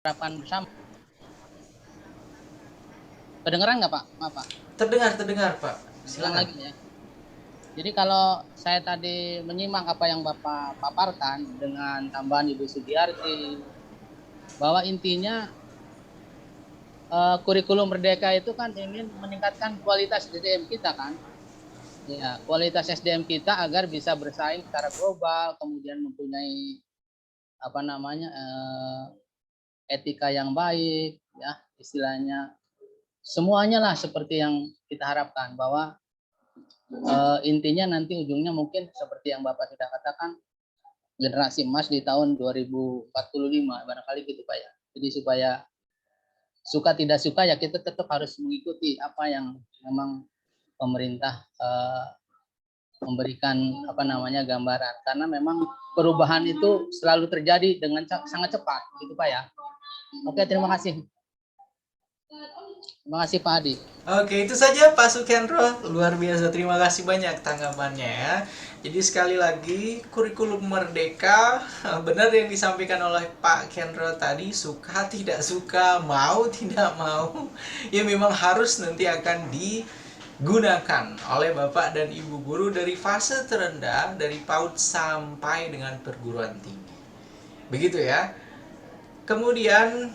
harapan bersama. Kedengeran nggak Pak? Maaf Pak. Terdengar Pak. Ulang Silakan. lagi ya. Jadi kalau saya tadi menyimak apa yang Bapak paparkan dengan tambahan Ibu Sugiarti, bahwa intinya kurikulum Merdeka itu kan ingin meningkatkan kualitas SDM kita kan. Ya, kualitas SDM kita agar bisa bersaing secara global, kemudian mempunyai apa namanya etika yang baik, ya istilahnya semuanya lah seperti yang kita harapkan bahwa intinya nanti ujungnya mungkin seperti yang Bapak sudah katakan generasi emas di tahun 2045 barangkali gitu Pak ya. Jadi supaya suka tidak suka ya kita tetap harus mengikuti apa yang memang pemerintah memberikan apa namanya gambaran karena memang perubahan itu selalu terjadi dengan sangat cepat gitu Pak ya. Oke, terima kasih. Terima kasih Pak Adi. Oke, itu saja Pak Sukendro. Luar biasa. Terima kasih banyak tanggapannya ya. Jadi sekali lagi, kurikulum Merdeka benar yang disampaikan oleh Pak Kendro tadi, suka tidak suka, mau tidak mau, ya memang harus nanti akan digunakan oleh Bapak dan Ibu guru dari fase terendah, dari PAUD sampai dengan perguruan tinggi. Begitu ya. Kemudian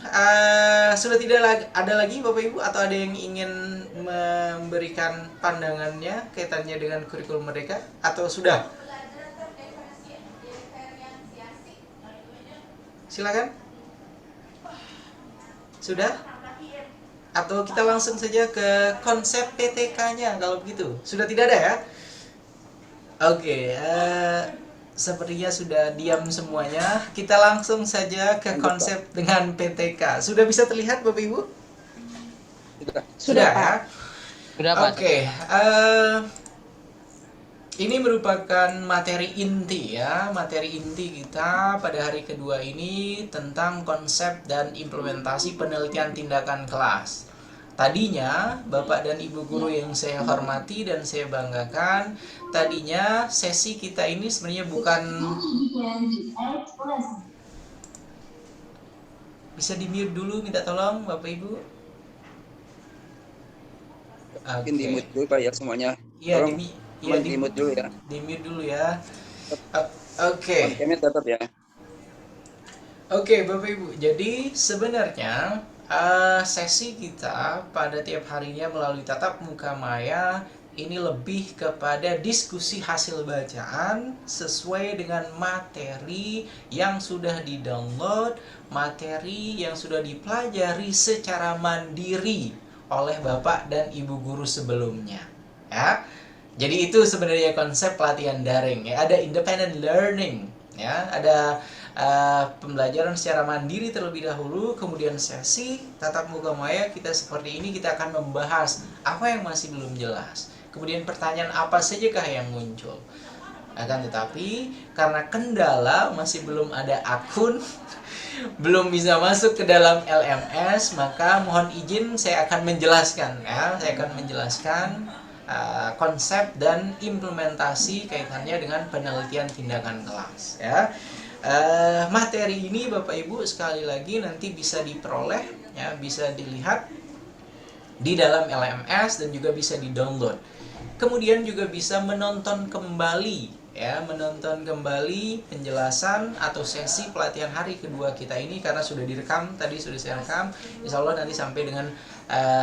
sudah tidak ada lagi Bapak Ibu atau ada yang ingin memberikan pandangannya kaitannya dengan kurikulum Merdeka atau sudah? Silakan. Sudah? Atau kita langsung saja ke konsep PTK-nya kalau begitu. Sudah tidak ada ya? Oke, sepertinya sudah diam semuanya. Kita langsung saja ke konsep dengan PTK. Sudah bisa terlihat Bapak Ibu? Sudah ya? Sudah Pak. Oke, ini merupakan materi inti ya. Materi inti kita pada hari kedua ini tentang konsep dan implementasi penelitian tindakan kelas. Tadinya, Bapak dan Ibu guru yang saya hormati dan saya banggakan, tadinya sesi kita ini sebenarnya bukan... Bisa di-mute dulu, minta tolong Bapak Ibu. Mungkin di mute dulu Pak ya semuanya. Iya, di mute dulu ya. di-mute dulu ya. Oke. Kontennya tetap ya. Oke, Bapak Ibu. Jadi sebenarnya sesi kita pada tiap harinya melalui tatap muka maya ini lebih kepada diskusi hasil bacaan sesuai dengan materi yang sudah di-download, materi yang sudah dipelajari secara mandiri oleh Bapak dan Ibu guru sebelumnya. Ya. Jadi itu sebenarnya konsep pelatihan daring ya, ada independent learning ya, ada pembelajaran secara mandiri terlebih dahulu, kemudian sesi tatap muka maya kita seperti ini kita akan membahas apa yang masih belum jelas. Kemudian pertanyaan apa sajakah yang muncul. Akan tetapi karena kendala masih belum ada akun, belum bisa masuk ke dalam LMS, maka mohon izin saya akan menjelaskan ya, saya akan menjelaskan konsep dan implementasi kaitannya dengan penelitian tindakan kelas ya. Materi ini Bapak Ibu sekali lagi nanti bisa diperoleh ya, bisa dilihat di dalam LMS dan juga bisa di-download. Kemudian juga bisa menonton kembali ya, menonton kembali penjelasan atau sesi pelatihan hari kedua kita ini karena sudah direkam, tadi sudah saya rekam. Insya Allah nanti sampai dengan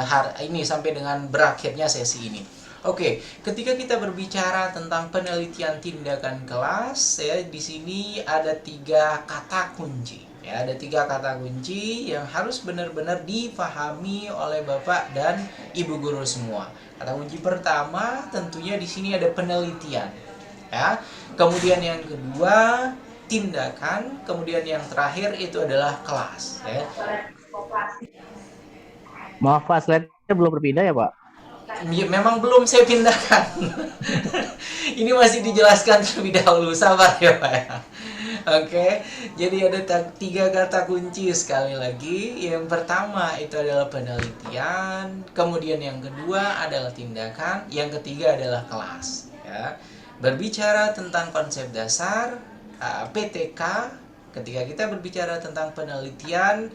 hari ini, sampai dengan berakhirnya sesi ini. Oke, ketika kita berbicara tentang penelitian tindakan kelas, ya di sini ada 3 kata kunci. Ya, ada 3 kata kunci yang harus benar-benar difahami oleh Bapak dan Ibu guru semua. Kata kunci pertama tentunya di sini ada penelitian. Ya. Kemudian yang kedua tindakan, kemudian yang terakhir itu adalah kelas. Ya. Maaf Pak, slide-nya belum berpindah ya Pak? Memang belum saya pindahkan. Ini masih dijelaskan terlebih dahulu, sabar ya Pak ya. Oke, jadi ada 3 kata kunci sekali lagi. Yang pertama itu adalah penelitian, kemudian yang kedua adalah tindakan, yang ketiga adalah kelas. Ya. Berbicara tentang konsep dasar PTK, ketika kita berbicara tentang penelitian,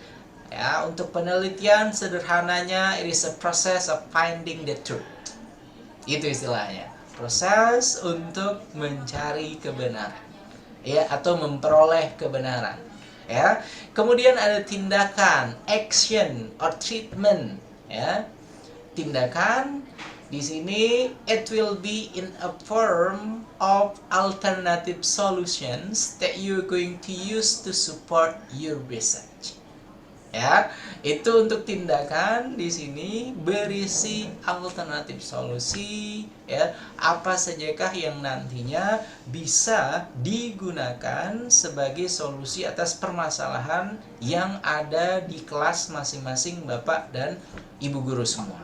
Ya, untuk penelitian sederhananya it is a process of finding the truth. Itu istilahnya. Proses untuk mencari kebenaran. Ya, atau memperoleh kebenaran. Ya. Kemudian ada tindakan, action or treatment, ya. Tindakan di sini it will be in a form of alternative solutions that you're going to use to support your research. Ya, itu untuk tindakan di sini berisi alternatif solusi, ya, apa sajakah yang nantinya bisa digunakan sebagai solusi atas permasalahan yang ada di kelas masing-masing Bapak dan Ibu guru semua.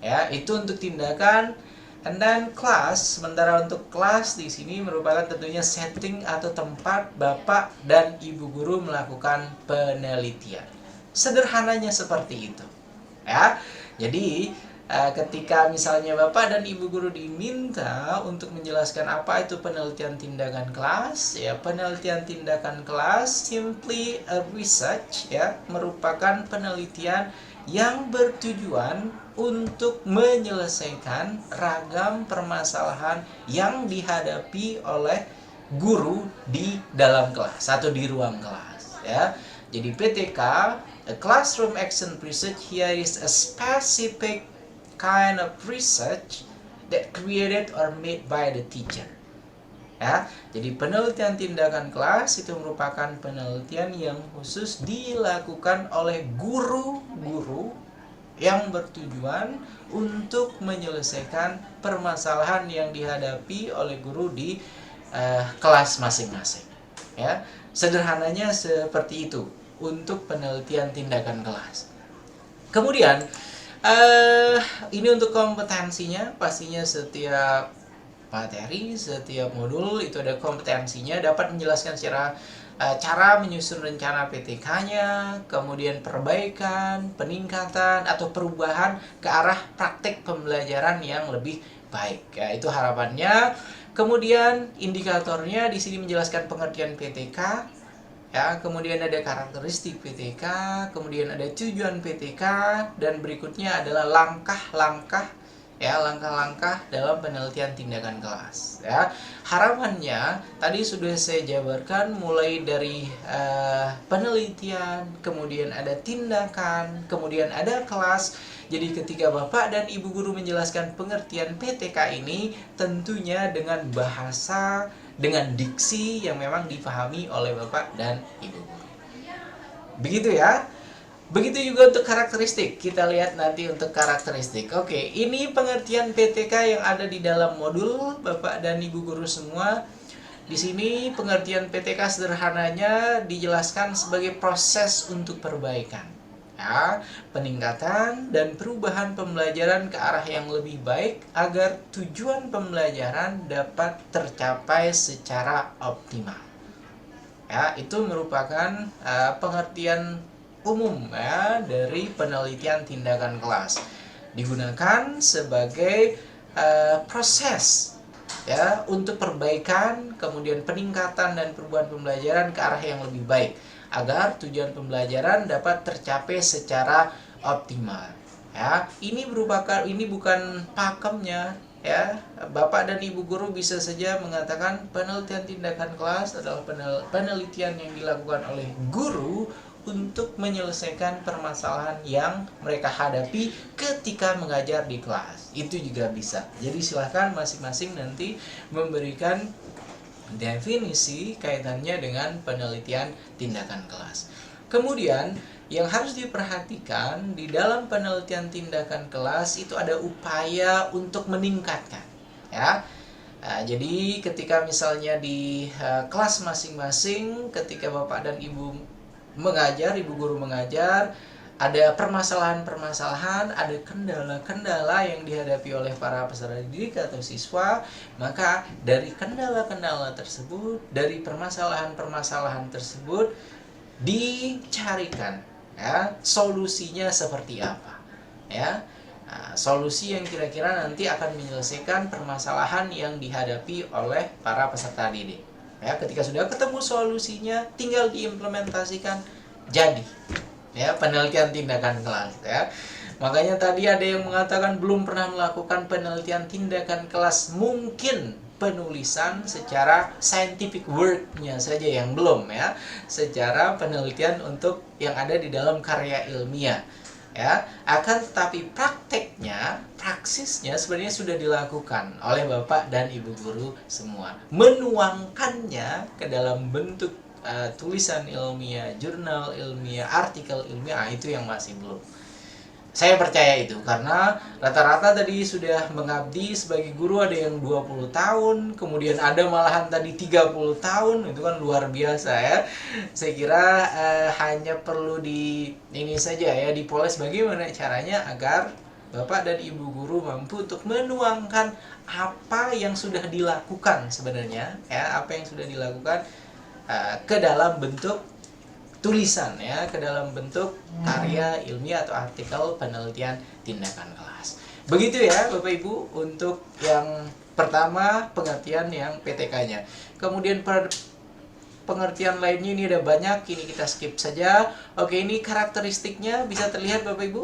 Ya, itu untuk tindakan. And then class, sementara untuk kelas di sini merupakan tentunya setting atau tempat Bapak dan Ibu guru melakukan penelitian. Sederhananya seperti itu. Ya. Jadi ketika misalnya Bapak dan Ibu guru diminta untuk menjelaskan apa itu penelitian tindakan kelas, ya, penelitian tindakan kelas simply a research, ya, merupakan penelitian yang bertujuan untuk menyelesaikan ragam permasalahan yang dihadapi oleh guru di dalam kelas atau di ruang kelas, ya. Jadi PTK, a classroom action research, here is a specific kind of research that created or made by the teacher. Ya, jadi penelitian tindakan kelas itu merupakan penelitian yang khusus dilakukan oleh guru-guru yang bertujuan untuk menyelesaikan permasalahan yang dihadapi oleh guru di kelas masing-masing. Ya, sederhananya seperti itu untuk penelitian tindakan kelas. Kemudian ini untuk kompetensinya, pastinya setiap materi, setiap modul itu ada kompetensinya, dapat menjelaskan secara cara menyusun rencana PTK-nya, kemudian perbaikan, peningkatan atau perubahan ke arah praktek pembelajaran yang lebih baik. Ya, itu harapannya. Kemudian indikatornya di sini menjelaskan pengertian PTK. Ya, kemudian ada karakteristik PTK, kemudian ada tujuan PTK, dan berikutnya adalah langkah-langkah, ya, langkah-langkah dalam penelitian tindakan kelas. Ya, harapannya tadi sudah saya jabarkan mulai dari penelitian, kemudian ada tindakan, kemudian ada kelas. Jadi ketika Bapak dan Ibu guru menjelaskan pengertian PTK ini tentunya dengan bahasa, dengan diksi yang memang dipahami oleh Bapak dan Ibu guru. Begitu ya. Begitu juga untuk karakteristik. Kita lihat nanti untuk karakteristik. Oke, ini pengertian PTK yang ada di dalam modul Bapak dan Ibu guru semua. Di sini pengertian PTK sederhananya dijelaskan sebagai proses untuk perbaikan. Ya, peningkatan dan perubahan pembelajaran ke arah yang lebih baik agar tujuan pembelajaran dapat tercapai secara optimal. Ya, itu merupakan pengertian umum, ya, dari penelitian tindakan kelas. Digunakan sebagai proses, ya, untuk perbaikan, kemudian peningkatan dan perubahan pembelajaran ke arah yang lebih baik agar tujuan pembelajaran dapat tercapai secara optimal. Ya, ini bukan pakemnya, ya. Bapak dan Ibu guru bisa saja mengatakan penelitian tindakan kelas adalah penelitian yang dilakukan oleh guru untuk menyelesaikan permasalahan yang mereka hadapi ketika mengajar di kelas. Itu juga bisa. Jadi silahkan masing-masing nanti memberikan definisi kaitannya dengan penelitian tindakan kelas. Kemudian yang harus diperhatikan di dalam penelitian tindakan kelas itu ada upaya untuk meningkatkan, ya. Jadi ketika misalnya di kelas masing-masing, ketika Bapak dan Ibu mengajar, Ibu guru mengajar, ada permasalahan-permasalahan, ada kendala-kendala yang dihadapi oleh para peserta didik atau siswa, maka dari kendala-kendala tersebut, dari permasalahan-permasalahan tersebut dicarikan, ya, solusinya seperti apa, ya. Nah, solusi yang kira-kira nanti akan menyelesaikan permasalahan yang dihadapi oleh para peserta didik. Ya, ketika sudah ketemu solusinya, tinggal diimplementasikan, jadi. ya, penelitian tindakan kelas ya. Makanya tadi ada yang mengatakan belum pernah melakukan penelitian tindakan kelas, mungkin penulisan secara scientific work-nya saja yang belum ya, secara penelitian untuk yang ada di dalam karya ilmiah ya. Akan tetapi prakteknya, praksisnya sebenarnya sudah dilakukan oleh Bapak dan Ibu guru semua. Menuangkannya ke dalam bentuk tulisan ilmiah, jurnal ilmiah, artikel ilmiah, itu yang masih belum. Saya percaya itu karena rata-rata tadi sudah mengabdi sebagai guru ada yang 20 tahun, kemudian ada malahan tadi 30 tahun, itu kan luar biasa ya. Saya kira hanya perlu ini saja ya, dipoles bagaimana caranya agar Bapak dan Ibu guru mampu untuk menuangkan apa yang sudah dilakukan sebenarnya ya, apa yang sudah dilakukan ke dalam bentuk tulisan ya, ke dalam bentuk karya ilmiah atau artikel penelitian tindakan kelas. Begitu ya Bapak Ibu untuk yang pertama, pengertian yang PTK-nya. Kemudian pengertian lainnya ini ada banyak, ini kita skip saja. Oke, ini karakteristiknya bisa terlihat Bapak Ibu.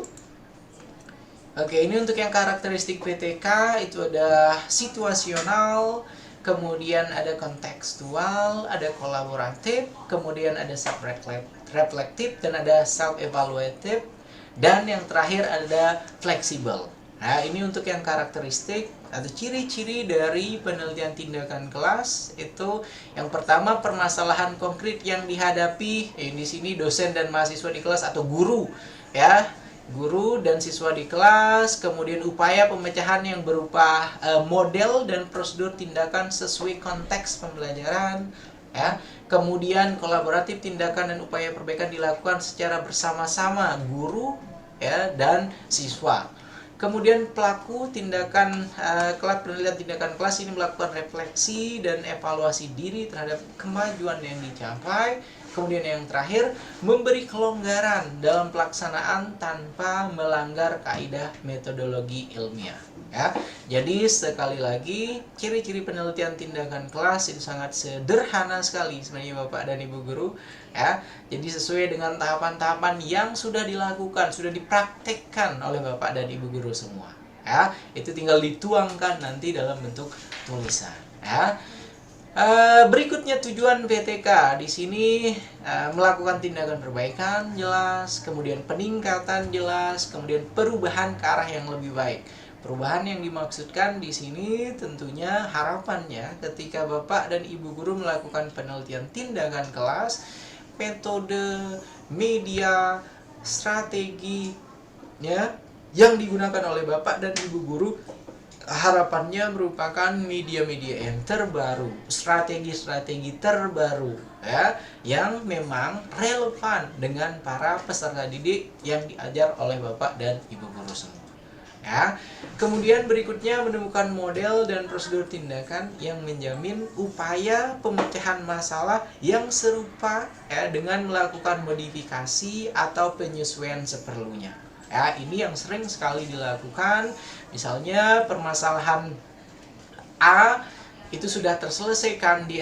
Oke, ini untuk yang karakteristik PTK itu ada situasional, kemudian ada kontekstual, ada kolaboratif, kemudian ada self-reflective, dan ada self-evaluative, dan yang terakhir ada fleksibel. Nah, ini untuk yang karakteristik atau ciri-ciri dari penelitian tindakan kelas. Itu yang pertama, permasalahan konkret yang dihadapi. Di sini dosen dan mahasiswa di kelas atau guru ya. Guru dan siswa di kelas, kemudian upaya pemecahan yang berupa model dan prosedur tindakan sesuai konteks pembelajaran ya. Kemudian kolaboratif, tindakan dan upaya perbaikan dilakukan secara bersama-sama guru ya dan siswa. Kemudian pelaku tindakan kelas, penelitian tindakan kelas ini melakukan refleksi dan evaluasi diri terhadap kemajuan yang dicapai. Kemudian yang terakhir, memberi kelonggaran dalam pelaksanaan tanpa melanggar kaidah metodologi ilmiah. Ya, jadi sekali lagi, ciri-ciri penelitian tindakan kelas itu sangat sederhana sekali sebenarnya Bapak dan Ibu guru. Ya, jadi sesuai dengan tahapan-tahapan yang sudah dilakukan, sudah dipraktekkan oleh Bapak dan Ibu guru semua. Ya, itu tinggal dituangkan nanti dalam bentuk tulisan. Ya. Berikutnya tujuan PTK di sini melakukan tindakan perbaikan jelas, kemudian peningkatan jelas, kemudian perubahan ke arah yang lebih baik. Perubahan yang dimaksudkan di sini tentunya harapannya ketika Bapak dan Ibu guru melakukan penelitian tindakan kelas, metode, media, strategi ya yang digunakan oleh Bapak dan Ibu guru, harapannya merupakan media-media yang terbaru, strategi-strategi terbaru ya, yang memang relevan dengan para peserta didik yang diajar oleh Bapak dan Ibu guru semua. Ya. Kemudian berikutnya menemukan model dan prosedur tindakan yang menjamin upaya pemecahan masalah yang serupa ya, dengan melakukan modifikasi atau penyesuaian seperlunya. Ya, ini yang sering sekali dilakukan. Misalnya permasalahan A itu sudah terselesaikan di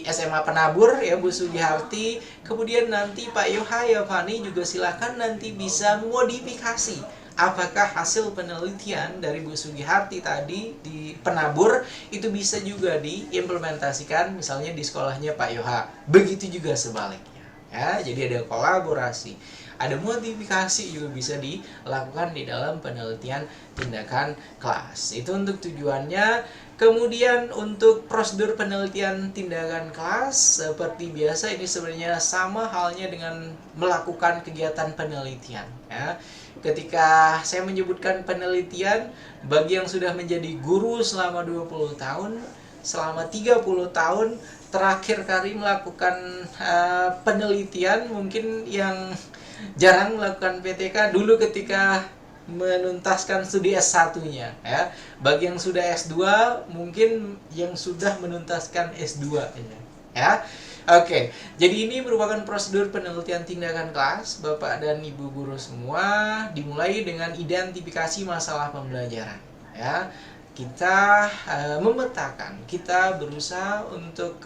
SMA Penabur ya Bu Sugiharti. Kemudian nanti Pak Yohayafani juga silakan nanti bisa modifikasi apakah hasil penelitian dari Bu Sugiharti tadi di Penabur itu bisa juga diimplementasikan misalnya di sekolahnya Pak Yoha. Begitu juga sebaliknya. Ya, jadi ada kolaborasi, ada modifikasi juga bisa dilakukan di dalam penelitian tindakan kelas. Itu untuk tujuannya. Kemudian untuk prosedur penelitian tindakan kelas seperti biasa ini sebenarnya sama halnya dengan melakukan kegiatan penelitian ya. Ketika saya menyebutkan penelitian, bagi yang sudah menjadi guru selama 20 tahun, selama 30 tahun terakhir kali melakukan penelitian, mungkin yang jarang melakukan PTK dulu ketika menuntaskan studi S1-nya ya. Bagi yang sudah S2 mungkin yang sudah menuntaskan S2-nya ya. Oke, jadi ini merupakan prosedur penelitian tindakan kelas Bapak dan Ibu guru semua, dimulai dengan identifikasi masalah pembelajaran ya. Kita memetakan, kita berusaha untuk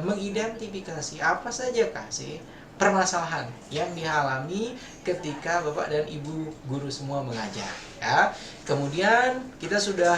mengidentifikasi apa saja sih permasalahan yang dialami ketika Bapak dan Ibu guru semua mengajar, ya. Kemudian kita sudah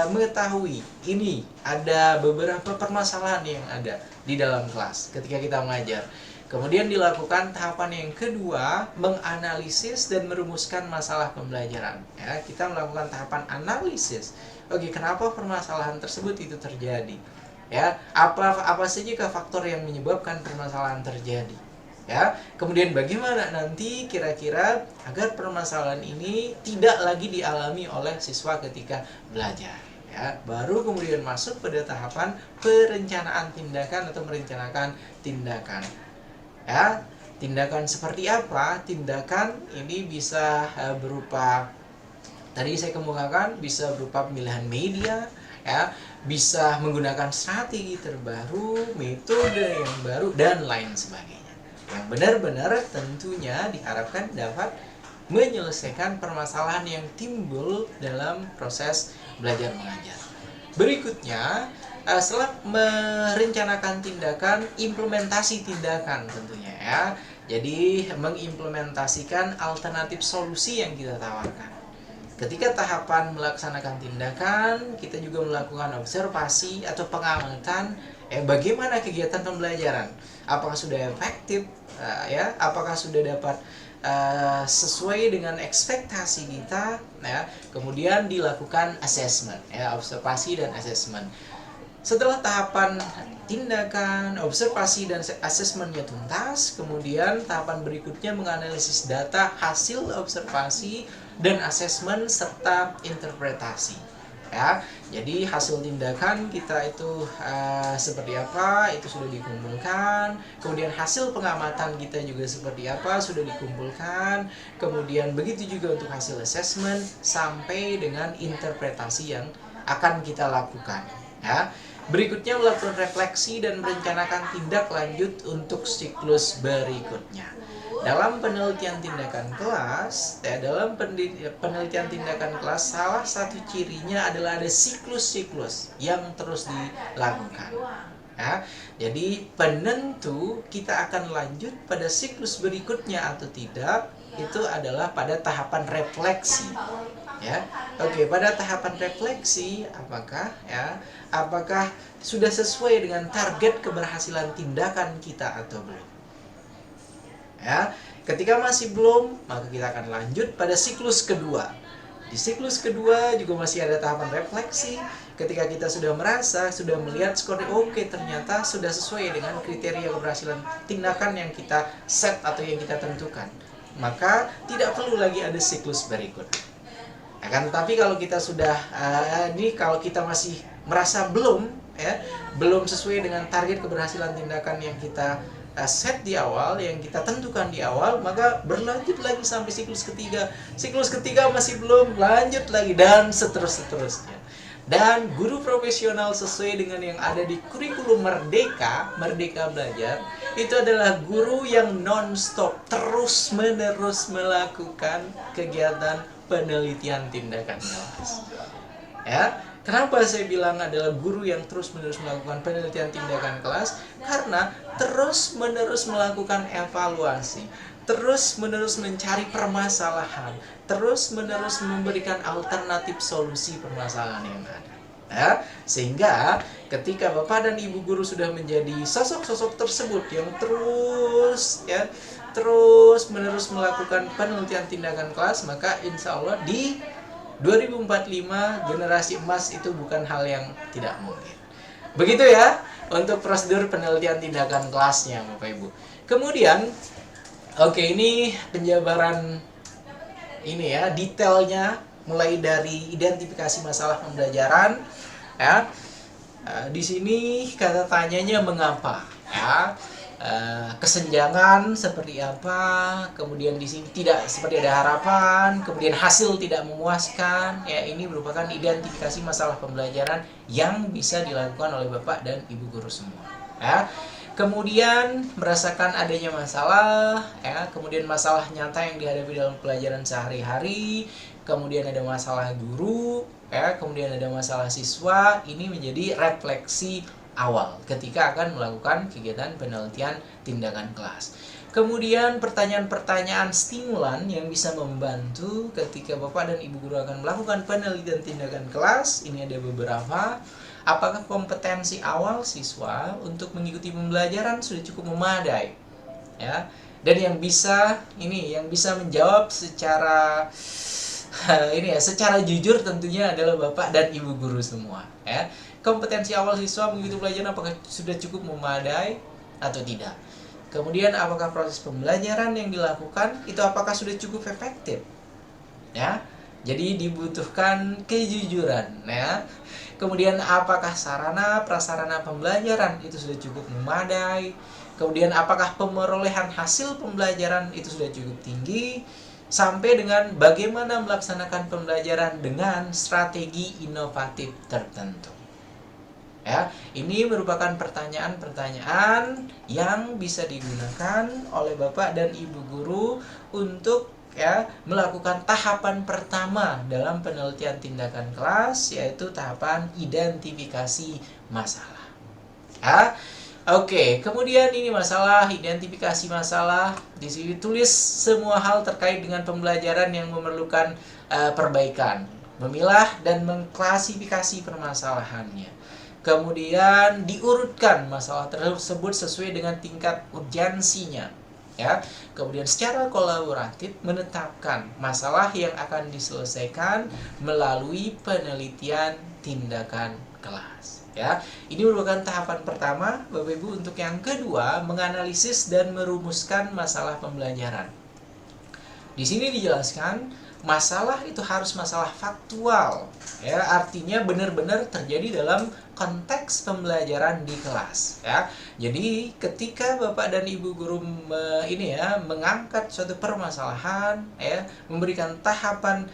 mengetahui ini ada beberapa permasalahan yang ada di dalam kelas ketika kita mengajar. Kemudian dilakukan tahapan yang kedua, menganalisis dan merumuskan masalah pembelajaran. Ya, kita melakukan tahapan analisis. Oke, kenapa permasalahan tersebut itu terjadi? Ya, apa saja faktor yang menyebabkan permasalahan terjadi? Ya, kemudian bagaimana nanti kira-kira agar permasalahan ini tidak lagi dialami oleh siswa ketika belajar? Ya, baru kemudian masuk pada tahapan perencanaan tindakan atau merencanakan tindakan. Ya, tindakan seperti apa? Tindakan ini bisa berupa, tadi saya kemukakan, bisa berupa pemilihan media, ya, bisa menggunakan strategi terbaru, metode yang baru, dan lain sebagainya. Yang benar-benar tentunya diharapkan dapat menyelesaikan permasalahan yang timbul dalam proses belajar mengajar. Berikutnya, setelah merencanakan tindakan, implementasi tindakan tentunya, ya. Jadi mengimplementasikan alternatif solusi yang kita tawarkan. Ketika tahapan melaksanakan tindakan, kita juga melakukan observasi atau pengamatan bagaimana kegiatan pembelajaran. Apakah sudah efektif, ya? Apakah sudah dapat sesuai dengan ekspektasi kita, ya. Kemudian dilakukan assessment, ya, observasi dan assessment. Setelah tahapan tindakan, observasi, dan asesmennya tuntas, kemudian tahapan berikutnya menganalisis data hasil observasi dan asesmen serta interpretasi. Ya, jadi hasil tindakan kita itu seperti apa, itu sudah dikumpulkan. Kemudian hasil pengamatan kita juga seperti apa, sudah dikumpulkan. Kemudian begitu juga untuk hasil assessment sampai dengan interpretasi yang akan kita lakukan. Ya. Berikutnya melakukan refleksi dan merencanakan tindak lanjut untuk siklus berikutnya. Dalam penelitian tindakan kelas, penelitian tindakan kelas, salah satu cirinya adalah ada siklus-siklus yang terus dilakukan. Ya, jadi penentu kita akan lanjut pada siklus berikutnya atau tidak, itu adalah pada tahapan refleksi. Ya, oke, pada tahapan refleksi apakah sudah sesuai dengan target keberhasilan tindakan kita atau belum? Ya, ketika masih belum, maka kita akan lanjut pada siklus kedua. Di siklus kedua juga masih ada tahapan refleksi. Ketika kita sudah merasa, sudah melihat skornya oke, ternyata sudah sesuai dengan kriteria keberhasilan tindakan yang kita set atau yang kita tentukan, maka tidak perlu lagi ada siklus berikut. Akan tetapi kalau kita sudah kalau kita masih merasa belum sesuai dengan target keberhasilan tindakan yang kita set di awal, yang kita tentukan di awal, maka berlanjut lagi sampai siklus ketiga. Siklus ketiga masih belum, lanjut lagi, dan seterusnya. Dan guru profesional sesuai dengan yang ada di kurikulum Merdeka Belajar, itu adalah guru yang non-stop, terus-menerus melakukan kegiatan penelitian tindakan kelas. Ya, kenapa saya bilang adalah guru yang terus-menerus melakukan penelitian tindakan kelas? Karena terus-menerus melakukan evaluasi, terus-menerus mencari permasalahan, terus-menerus memberikan alternatif solusi permasalahan yang ada. Ya, sehingga ketika Bapak dan Ibu guru sudah menjadi sosok-sosok tersebut yang terus-menerus melakukan penelitian tindakan kelas, maka insya Allah di 2045 generasi emas itu bukan hal yang tidak mungkin. Begitu ya untuk prosedur penelitian tindakan kelasnya, Bapak Ibu. Kemudian, ini penjabaran ini ya, detailnya mulai dari identifikasi masalah pembelajaran, ya. Di sini kata tanyanya mengapa, ya. Kesenjangan seperti apa, kemudian di sini tidak seperti ada harapan, kemudian hasil tidak memuaskan, ya, ini merupakan identifikasi masalah pembelajaran yang bisa dilakukan oleh Bapak dan Ibu guru semua, ya. Kemudian merasakan adanya masalah, ya, kemudian masalah nyata yang dihadapi dalam pelajaran sehari-hari, kemudian ada masalah guru, ya, kemudian ada masalah siswa. Ini menjadi refleksi awal ketika akan melakukan kegiatan penelitian tindakan kelas. Kemudian pertanyaan-pertanyaan stimulan yang bisa membantu ketika Bapak dan Ibu guru akan melakukan penelitian tindakan kelas. Ini ada beberapa. Apakah kompetensi awal siswa untuk mengikuti pembelajaran sudah cukup memadai? Ya. Dan yang bisa menjawab secara secara jujur tentunya adalah Bapak dan Ibu guru semua, ya. Kompetensi awal siswa mengikuti pelajaran apakah sudah cukup memadai atau tidak? Kemudian apakah proses pembelajaran yang dilakukan itu apakah sudah cukup efektif? Ya. Jadi dibutuhkan kejujuran, ya. Kemudian apakah sarana prasarana pembelajaran itu sudah cukup memadai? Kemudian apakah pemerolehan hasil pembelajaran itu sudah cukup tinggi? Sampai dengan bagaimana melaksanakan pembelajaran dengan strategi inovatif tertentu. Ya, ini merupakan pertanyaan-pertanyaan yang bisa digunakan oleh Bapak dan Ibu guru untuk melakukan tahapan pertama dalam penelitian tindakan kelas, yaitu tahapan identifikasi masalah. Ya. Oke, kemudian ini masalah identifikasi masalah. Di sini tulis semua hal terkait dengan pembelajaran yang memerlukan perbaikan, memilah dan mengklasifikasi permasalahannya. Kemudian diurutkan masalah tersebut sesuai dengan tingkat urgensinya, ya. Kemudian secara kolaboratif menetapkan masalah yang akan diselesaikan melalui penelitian tindakan kelas, ya. Ini merupakan tahapan pertama, Bapak Ibu. Untuk yang kedua, menganalisis dan merumuskan masalah pembelajaran. Di sini dijelaskan masalah itu harus masalah faktual, ya, artinya benar-benar terjadi dalam konteks pembelajaran di kelas, ya. Jadi ketika Bapak dan Ibu guru mengangkat suatu permasalahan, ya, memberikan tahapan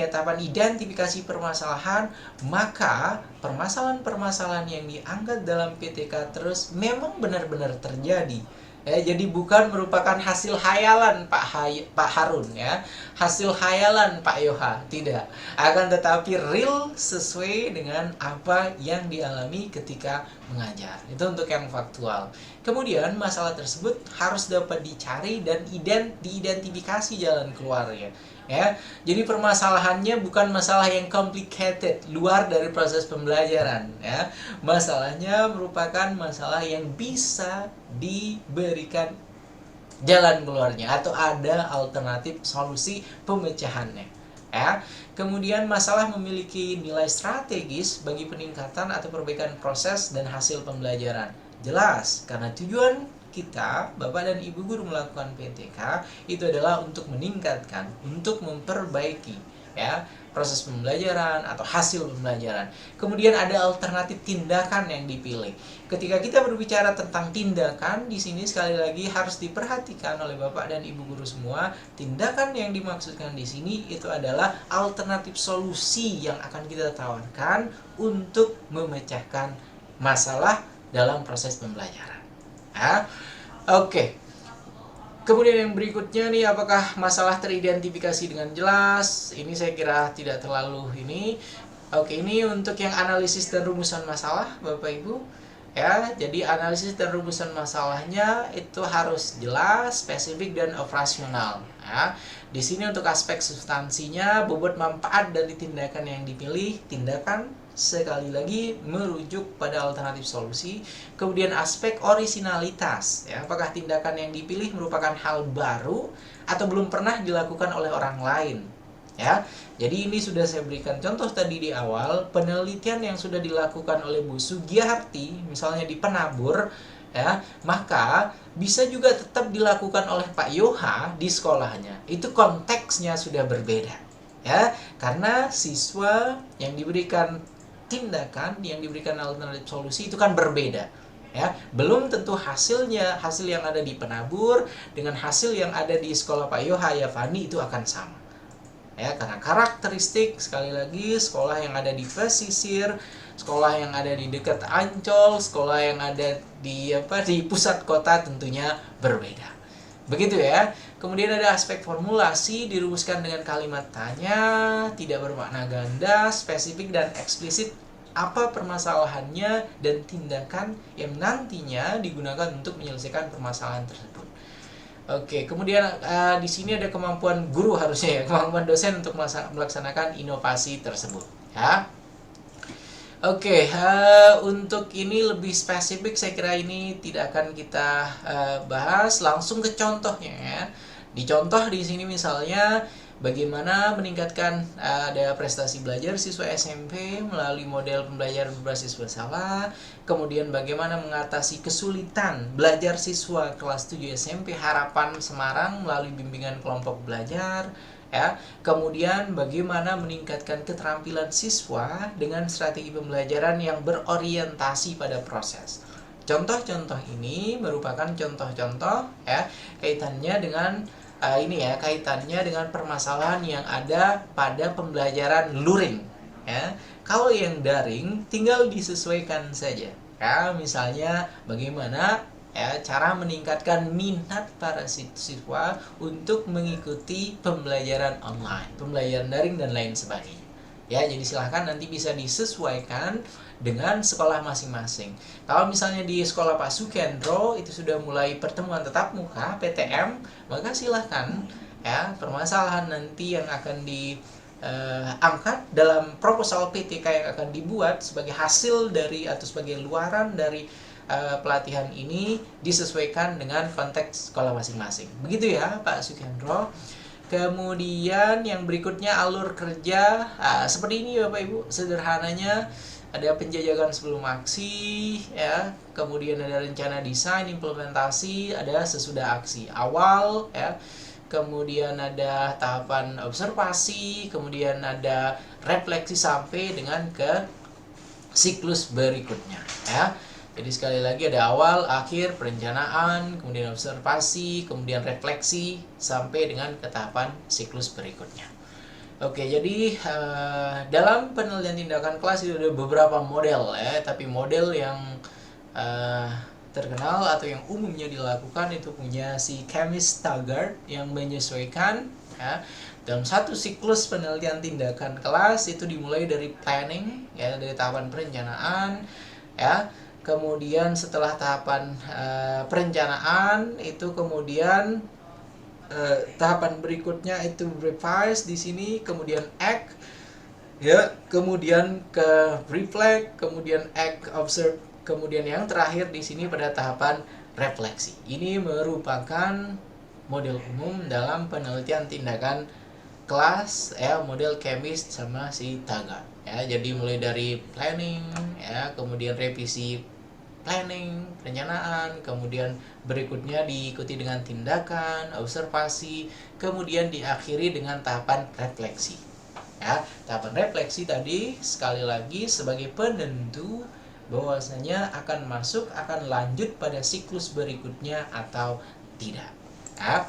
tahapan identifikasi permasalahan, maka permasalahan-permasalahan yang diangkat dalam PTK terus memang benar-benar terjadi. Jadi bukan merupakan hasil hayalan Pak Harun, ya, hasil hayalan Pak Yoha, tidak. Akan tetapi real sesuai dengan apa yang dialami ketika mengajar. Itu untuk yang faktual. Kemudian masalah tersebut harus dapat dicari dan diidentifikasi jalan keluarnya. Ya, jadi permasalahannya bukan masalah yang complicated, luar dari proses pembelajaran, ya. Masalahnya merupakan masalah yang bisa diberikan jalan keluarnya atau ada alternatif solusi pemecahannya, ya. Kemudian masalah memiliki nilai strategis bagi peningkatan atau perbaikan proses dan hasil pembelajaran. Jelas, karena tujuan kita, Bapak dan Ibu guru melakukan PTK itu adalah untuk meningkatkan, untuk memperbaiki, ya, proses pembelajaran atau hasil pembelajaran. Kemudian ada alternatif tindakan yang dipilih. Ketika kita berbicara tentang tindakan, di sini sekali lagi harus diperhatikan oleh Bapak dan Ibu guru semua, tindakan yang dimaksudkan di sini itu adalah alternatif solusi yang akan kita tawarkan untuk memecahkan masalah dalam proses pembelajaran. Oke. Kemudian yang berikutnya nih, apakah masalah teridentifikasi dengan jelas? Ini saya kira tidak terlalu ini. Oke, ini untuk yang analisis dan rumusan masalah, Bapak Ibu. Ya, jadi analisis dan rumusan masalahnya itu harus jelas, spesifik dan operasional. Ya. Di sini untuk aspek substansinya, bobot manfaat dari tindakan yang dipilih, tindakan sekali lagi merujuk pada alternatif solusi. Kemudian aspek orisinalitas, ya, apakah tindakan yang dipilih merupakan hal baru atau belum pernah dilakukan oleh orang lain, ya. Jadi ini sudah saya berikan contoh tadi di awal, penelitian yang sudah dilakukan oleh Bu Sugiyarti misalnya di Penabur, ya, maka bisa juga tetap dilakukan oleh Pak Yoha di sekolahnya. Itu konteksnya sudah berbeda, ya, karena siswa yang diberikan tindakan, yang diberikan alternatif solusi itu kan berbeda, ya. Belum tentu hasil yang ada di Penabur dengan hasil yang ada di sekolah Pak Yoha Yafani itu akan sama, ya, karena karakteristik sekali lagi sekolah yang ada di pesisir, sekolah yang ada di dekat Ancol, sekolah yang ada di pusat kota tentunya berbeda. Begitu, ya. Kemudian ada aspek formulasi, dirumuskan dengan kalimat tanya, tidak bermakna ganda, spesifik dan eksplisit apa permasalahannya dan tindakan yang nantinya digunakan untuk menyelesaikan permasalahan tersebut. Oke, kemudian di sini ada kemampuan guru harusnya ya, kemampuan dosen untuk melaksanakan inovasi tersebut ya. Oke, untuk ini lebih spesifik saya kira ini tidak akan kita bahas, langsung ke contohnya ya. Di contoh di sini misalnya bagaimana meningkatkan ada prestasi belajar siswa SMP melalui model pembelajaran berbasis masalah, kemudian bagaimana mengatasi kesulitan belajar siswa kelas 7 SMP Harapan Semarang melalui bimbingan kelompok belajar. Ya, kemudian bagaimana meningkatkan keterampilan siswa dengan strategi pembelajaran yang berorientasi pada proses. Contoh-contoh ini merupakan contoh-contoh ya kaitannya dengan kaitannya dengan permasalahan yang ada pada pembelajaran luring ya. Kalau yang daring tinggal disesuaikan saja. Ya, misalnya bagaimana ya cara meningkatkan minat para siswa untuk mengikuti pembelajaran online, pembelajaran daring dan lain sebagainya. Ya, jadi silahkan nanti bisa disesuaikan dengan sekolah masing-masing. Kalau misalnya di sekolah Pak Sukendro itu sudah mulai pertemuan tatap muka PTM, maka silahkan ya permasalahan nanti yang akan diangkat dalam proposal PTK yang akan dibuat sebagai hasil dari atau sebagai luaran dari pelatihan ini disesuaikan dengan konteks sekolah masing-masing. Begitu ya Pak Sukendro. Kemudian yang berikutnya alur kerja seperti ini Bapak Ibu, sederhananya ada penjajakan sebelum aksi ya, kemudian ada rencana desain, implementasi, ada sesudah aksi awal ya, kemudian ada tahapan observasi, kemudian ada refleksi sampai dengan ke siklus berikutnya ya. Jadi sekali lagi ada awal, akhir, perencanaan, kemudian observasi, kemudian refleksi sampai dengan ke tahapan siklus berikutnya. Oke, jadi dalam penelitian tindakan kelas itu ada beberapa model ya, tapi model yang terkenal atau yang umumnya dilakukan itu punya si Chemist Taggart yang menyesuaikan ya. Dalam satu siklus penelitian tindakan kelas itu dimulai dari planning ya, dari tahapan perencanaan ya. Kemudian setelah tahapan perencanaan itu kemudian tahapan berikutnya itu revise di sini, kemudian act ya, kemudian ke reflect, kemudian act, observe, kemudian yang terakhir di sini pada tahapan refleksi. Ini merupakan model umum dalam penelitian tindakan kelas ya, model Chemist sama si Taggart ya. Jadi mulai dari planning ya, kemudian revisi planning, perencanaan, kemudian berikutnya diikuti dengan tindakan, observasi, kemudian diakhiri dengan tahapan refleksi. Ya, tahapan refleksi tadi sekali lagi sebagai penentu bahwasanya akan lanjut pada siklus berikutnya atau tidak. Ya.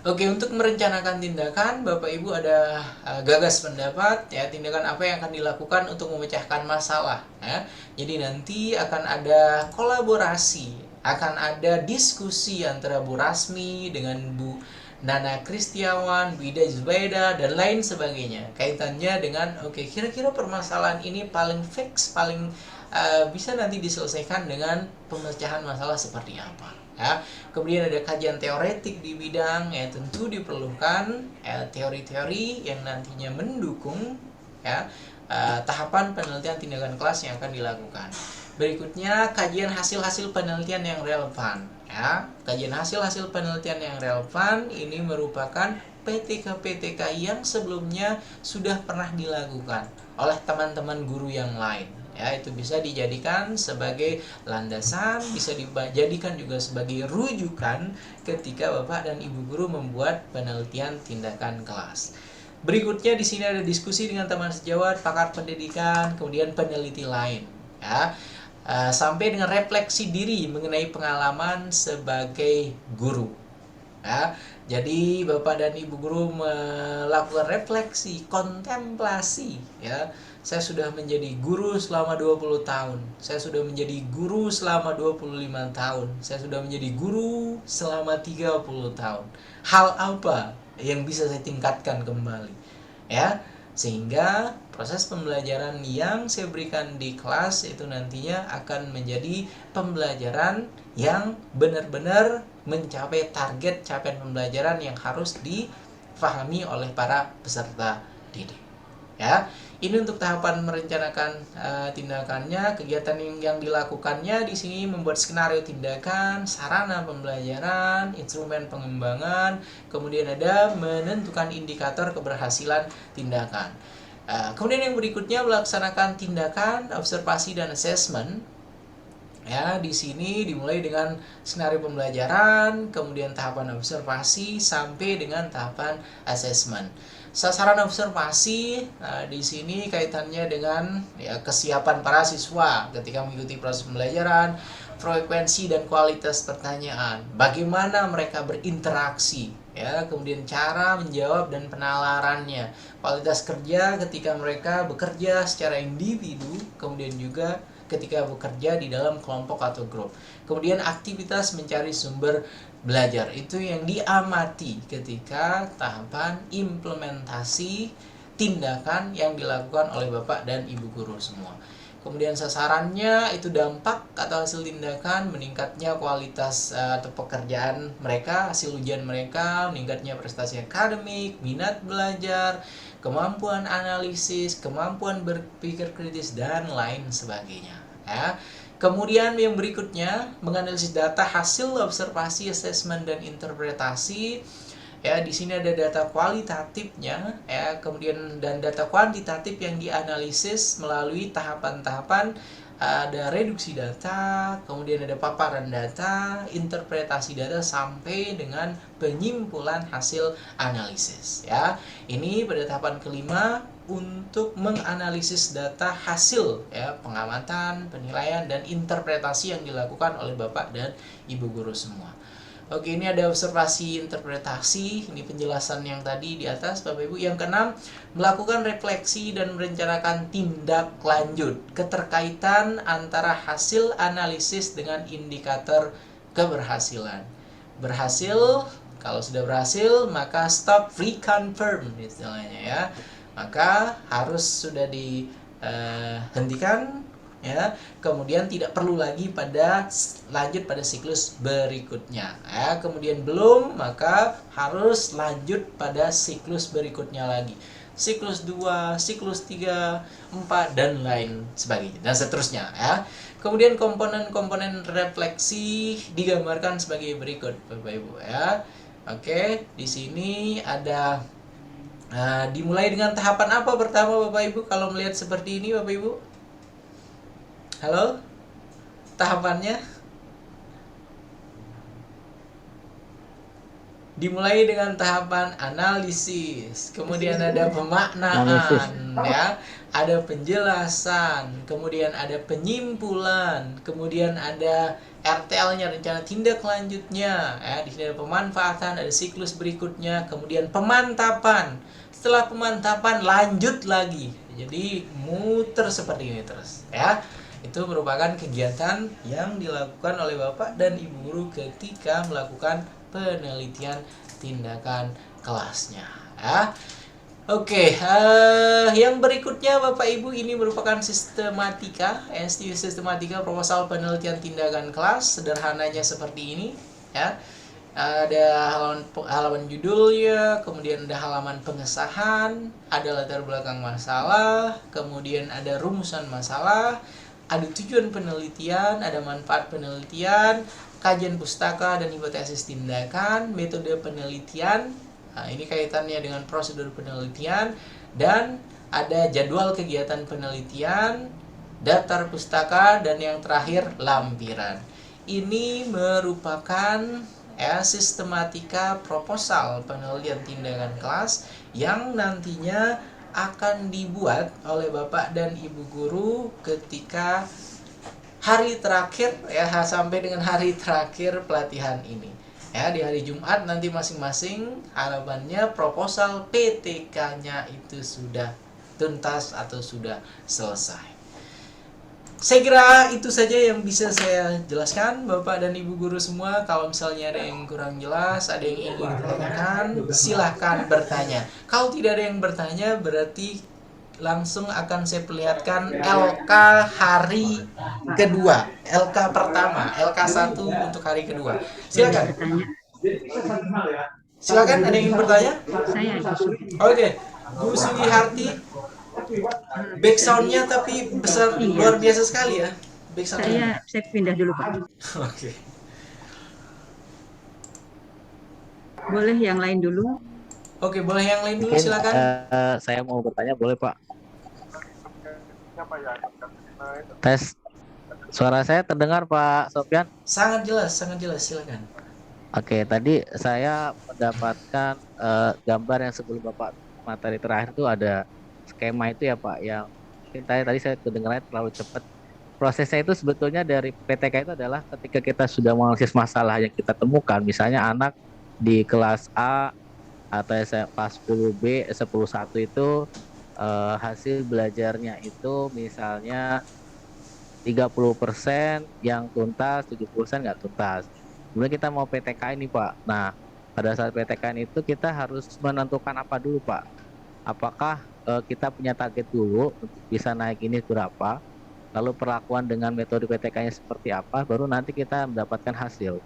Oke, untuk merencanakan tindakan, Bapak Ibu ada gagas pendapat ya, tindakan apa yang akan dilakukan untuk memecahkan masalah ya. Jadi nanti akan ada kolaborasi, akan ada diskusi antara Bu Rasmi dengan Bu Nana Kristiawan, Bu Ida Zubaida dan lain sebagainya. Kaitannya dengan kira-kira permasalahan ini paling fix, paling bisa nanti diselesaikan dengan pemecahan masalah seperti apa. Ya, kemudian ada kajian teoretik di bidang ya, tentu diperlukan teori-teori yang nantinya mendukung ya tahapan penelitian tindakan kelas yang akan dilakukan. Berikutnya kajian hasil-hasil penelitian yang relevan ya. Kajian hasil-hasil penelitian yang relevan ini merupakan PTK-PTK yang sebelumnya sudah pernah dilakukan oleh teman-teman guru yang lain. Ya, itu bisa dijadikan sebagai landasan, bisa dijadikan juga sebagai rujukan ketika Bapak dan Ibu guru membuat penelitian tindakan kelas. Berikutnya di sini ada diskusi dengan teman sejawat, pakar pendidikan, kemudian peneliti lain. Ya, sampai dengan refleksi diri mengenai pengalaman sebagai guru. Ya, jadi Bapak dan Ibu guru melakukan refleksi, kontemplasi ya. Saya sudah menjadi guru selama 20 tahun. Saya sudah menjadi guru selama 25 tahun. Saya sudah menjadi guru selama 30 tahun. Hal apa yang bisa saya tingkatkan kembali? Ya, sehingga proses pembelajaran yang saya berikan di kelas itu nantinya akan menjadi pembelajaran yang benar-benar mencapai target capaian pembelajaran yang harus difahami oleh para peserta didik. Ya, ini untuk tahapan merencanakan tindakannya, kegiatan yang dilakukannya di sini membuat skenario tindakan, sarana pembelajaran, instrumen pengembangan, kemudian ada menentukan indikator keberhasilan tindakan. Kemudian yang berikutnya melaksanakan tindakan, observasi dan assessment. Ya, di sini dimulai dengan skenario pembelajaran, kemudian tahapan observasi sampai dengan tahapan assessment. Sasaran observasi di sini kaitannya dengan ya, kesiapan para siswa ketika mengikuti proses pembelajaran, frekuensi dan kualitas pertanyaan, bagaimana mereka berinteraksi, ya, kemudian cara menjawab dan penalarannya, kualitas kerja ketika mereka bekerja secara individu, kemudian juga ketika bekerja di dalam kelompok atau grup. Kemudian aktivitas mencari sumber belajar itu yang diamati ketika tahapan implementasi tindakan yang dilakukan oleh Bapak dan Ibu guru semua. Kemudian sasarannya itu dampak atau hasil tindakan, meningkatnya kualitas atau pekerjaan mereka, hasil ujian mereka, meningkatnya prestasi akademik, minat belajar, kemampuan analisis, kemampuan berpikir kritis dan lain sebagainya. Ya. Kemudian yang berikutnya menganalisis data hasil observasi, asesmen dan interpretasi. Ya, di sini ada data kualitatifnya, ya, kemudian dan data kuantitatif yang dianalisis melalui tahapan-tahapan. Ada reduksi data, kemudian ada paparan data, interpretasi data sampai dengan penyimpulan hasil analisis. Ya, ini pada tahapan kelima untuk menganalisis data hasil ya pengamatan, penilaian dan interpretasi yang dilakukan oleh Bapak dan Ibu guru semua. Oke, ini ada observasi interpretasi, ini penjelasan yang tadi di atas Bapak Ibu. Yang keenam, melakukan refleksi dan merencanakan tindak lanjut, keterkaitan antara hasil analisis dengan indikator keberhasilan. Berhasil, kalau sudah berhasil maka stop reconfirm istilahnya ya. Maka harus sudah dihentikan ya, kemudian tidak perlu lagi lanjut pada siklus berikutnya ya. Kemudian belum, maka harus lanjut pada siklus berikutnya lagi, siklus 2, siklus 3, 4 dan lain sebagainya dan seterusnya ya. Kemudian komponen-komponen refleksi digambarkan sebagai berikut Bapak Ibu ya. Oke, di sini ada dimulai dengan tahapan apa pertama Bapak Ibu kalau melihat seperti ini Bapak Ibu? Halo? Tahapannya? Dimulai dengan tahapan analisis, kemudian ada pemaknaan, ya, ada penjelasan, kemudian ada penyimpulan, kemudian ada RTL-nya, rencana tindak lanjutnya, ya, di sini ada pemanfaatan, ada siklus berikutnya, kemudian pemantapan. Setelah pemantapan lanjut lagi, jadi muter seperti ini terus, ya. Itu merupakan kegiatan yang dilakukan oleh Bapak dan Ibu guru ketika melakukan penelitian tindakan kelasnya ya. Oke, yang berikutnya Bapak Ibu, ini merupakan sistematika sistematika proposal penelitian tindakan kelas. Sederhananya seperti ini ya. Ada halaman judulnya, kemudian ada halaman pengesahan, ada latar belakang masalah, kemudian ada rumusan masalah, ada tujuan penelitian, ada manfaat penelitian, kajian pustaka dan hipotesis tindakan, metode penelitian. Nah, ini kaitannya dengan prosedur penelitian, dan ada jadwal kegiatan penelitian, daftar pustaka, dan yang terakhir lampiran. Ini merupakan sistematika proposal penelitian tindakan kelas yang nantinya akan dibuat oleh Bapak dan Ibu guru ketika hari terakhir ya, sampai dengan hari terakhir pelatihan ini ya. Di hari Jumat nanti masing-masing harapannya proposal PTK-nya itu sudah tuntas atau sudah selesai. Saya kira itu saja yang bisa saya jelaskan Bapak dan Ibu guru semua. Kalau misalnya ada yang kurang jelas, ada yang ingin ditanyakan, silahkan bertanya. Kalau tidak ada yang bertanya, berarti langsung akan saya perlihatkan LK hari kedua, LK pertama, LK 1 untuk hari kedua. Silakan. Silakan, ada yang ingin bertanya? Saya Oke, Bu Sugi Harti, backsoundnya tapi besar, luar biasa sekali ya. Backsoundnya. saya pindah dulu Pak. Oke. Boleh yang lain dulu? Oke, boleh yang lain dulu, Mungkin silakan. saya mau bertanya, boleh Pak? Tes. Suara saya terdengar Pak Sofyan? Sangat jelas, silakan. Oke, tadi saya mendapatkan gambar yang sebelum Bapak materi terakhir itu ada skema itu ya Pak, yang mungkin tadi saya kedengarannya terlalu cepat. Prosesnya itu sebetulnya dari PTK itu adalah ketika kita sudah menganalisis masalah yang kita temukan, misalnya anak di kelas A atau kelas 10B, 10-1 itu hasil belajarnya itu misalnya 30% yang tuntas, 70% nggak tuntas. Kemudian kita mau PTK ini Pak. Nah, pada saat PTK itu kita harus menentukan apa dulu Pak? Apakah kita punya target dulu untuk bisa naik ini berapa? Lalu perlakuan dengan metode PTK-nya seperti apa? Baru nanti kita mendapatkan hasil.